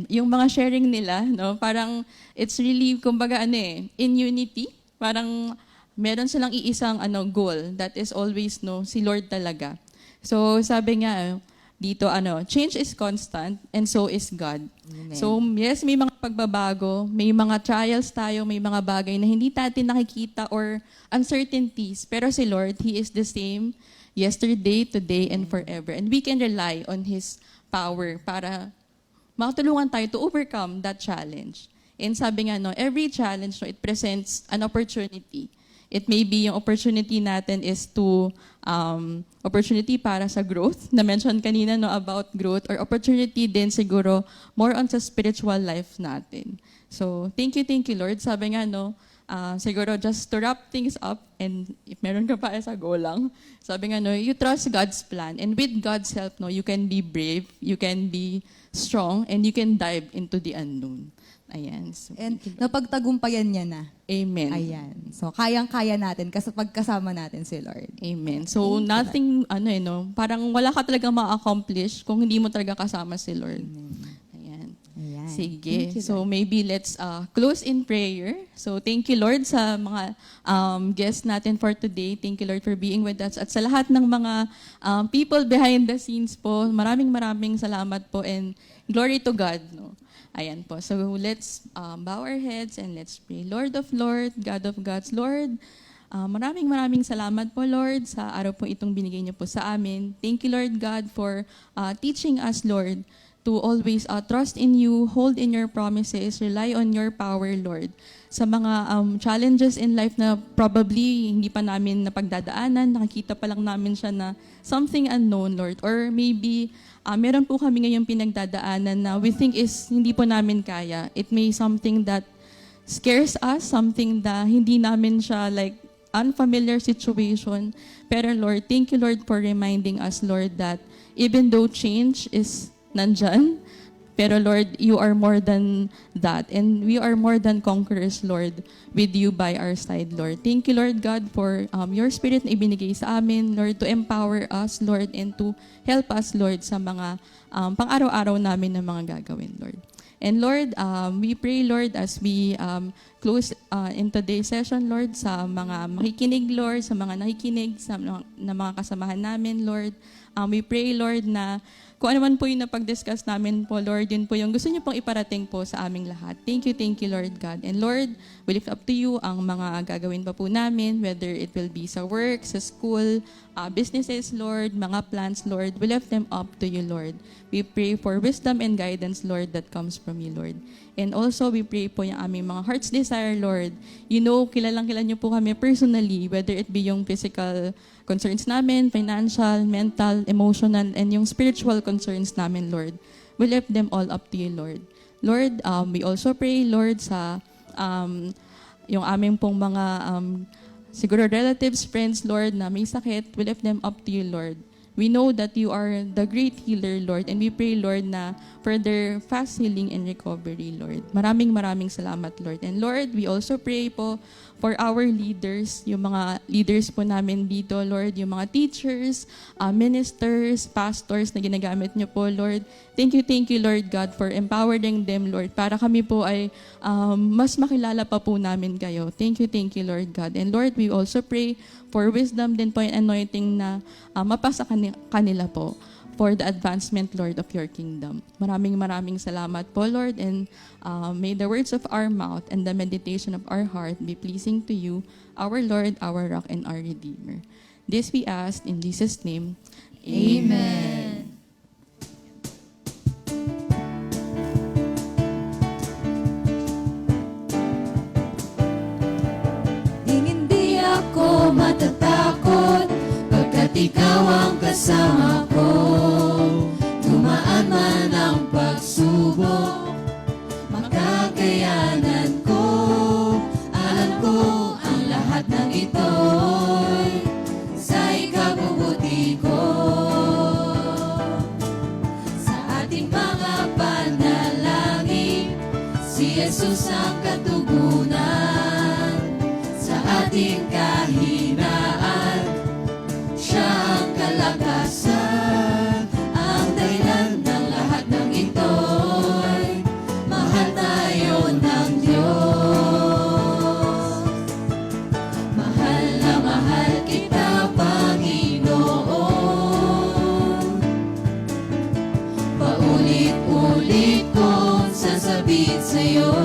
yung mga sharing nila, no, parang it's really, kumbaga, in unity. Parang meron silang iisang goal that is always, no, si Lord talaga. So sabi nga, dito, change is constant and so is God. Amen. So, yes, may mga pagbabago, may mga trials tayo, may mga bagay na hindi natin nakikita or uncertainties. Pero si Lord, He is the same yesterday, today, and forever. And we can rely on His power para makatulungan tayo to overcome that challenge. And sabi nga, no, every challenge, no, it presents an opportunity. It may be yung opportunity natin is to opportunity para sa growth, na-mention kanina, no, about growth, or opportunity din siguro more on sa spiritual life natin. So, thank you, Lord. Sabi nga, no, siguro just to wrap things up, and if meron ka pa sa goal lang, sabi nga, no, you trust God's plan, and with God's help, no, you can be brave, you can be strong, and you can dive into the unknown. Ayan. So, And napagtagumpayan niya na. amen. Ayan. So, kayang-kaya natin kasi pagkasama natin si Lord. Amen. So, nothing, parang wala ka talaga ma-accomplish kung hindi mo talaga kasama si Lord. Ayan. Ayan. Sige. Thank you, So Lord. maybe let's close in prayer. So thank you, Lord, sa mga guests natin for today. Thank you, Lord, for being with us. At sa lahat ng mga people behind the scenes po, maraming salamat po and glory to God. No? Ayan po. So let's bow our heads and let's pray. Lord of Lord, God of gods, Lord, maraming salamat po, Lord, sa araw po itong binigay niyo po sa amin. Thank you, Lord God, for teaching us, Lord, to always trust in you, hold in your promises, rely on your power, Lord. Sa mga challenges in life na probably hindi pa namin napagdadaanan, nakikita pa lang namin siya na something unknown, Lord. Or maybe meron po kami ngayong pinagdadaanan na we think is hindi po namin kaya. It may something that scares us, something that hindi namin siya like unfamiliar situation. Pero Lord, thank you, Lord, for reminding us, Lord, that even though change is nandyan, pero Lord, you are more than that. And we are more than conquerors, Lord, with you by our side, Lord. Thank you, Lord God, for your spirit na ibinigay sa amin, Lord, to empower us, Lord, and to help us, Lord, sa mga pang-araw-araw namin na mga gagawin, Lord. And Lord, we pray, Lord, as we close in today's session, Lord, sa mga makikinig, Lord, sa mga nakikinig, na mga kasamahan namin, Lord. We pray, Lord, na kung ano man po yung napag-discuss namin po, Lord, yun po yung gusto niyo pong iparating po sa aming lahat. Thank you, Lord God. And Lord, we lift up to you ang mga gagawin pa po namin, whether it will be sa work, sa school, businesses, Lord, mga plans, Lord. We lift them up to you, Lord. We pray for wisdom and guidance, Lord, that comes from you, Lord. And also, we pray po yung aming mga heart's desire, Lord. You know, kilala niyo po kami personally, whether it be yung physical concerns namin, financial, mental, emotional, and yung spiritual concerns namin, Lord. We lift them all up to you, Lord. Lord, we also pray, Lord, sa yung aming pong mga siguro relatives, friends, Lord, na may sakit, we lift them up to you, Lord. We know that you are the great healer, Lord, and we pray, Lord, na for their fast healing and recovery, Lord. Maraming salamat, Lord. And Lord, we also pray po for our leaders, yung mga leaders po namin dito, Lord, yung mga teachers, ministers, pastors na ginagamit niyo po, Lord. Thank you, Lord God, for empowering them, Lord, para kami po ay mas makilala pa po namin kayo. Thank you, Lord God. And Lord, we also pray for wisdom din po and anointing na mapasa kanila po for the advancement, Lord, of your kingdom. Maraming salamat po, Lord, and may the words of our mouth and the meditation of our heart be pleasing to you, our Lord, our rock, and our Redeemer. This we ask in Jesus' name. Amen. Hindi ako matatakot pagkat ikaw ang kasama ko. Dumaan man ang pagsubok, makakayanan ko. Alam ko ang lahat ng ito'y sa ikabubuti ko. Sa ating mga panalangin, si Jesus ang katugunan. Sa ating kahinaan, siya ang kalakasan. Ang dahilan ng lahat ng ito'y mahal tayo ng Diyos. Mahal na mahal kita, Panginoon. Paulit-ulit kong sasabihin sa'yo,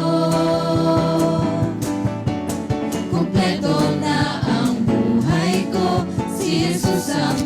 kumpleto na ang buhay ko, si Jesus ang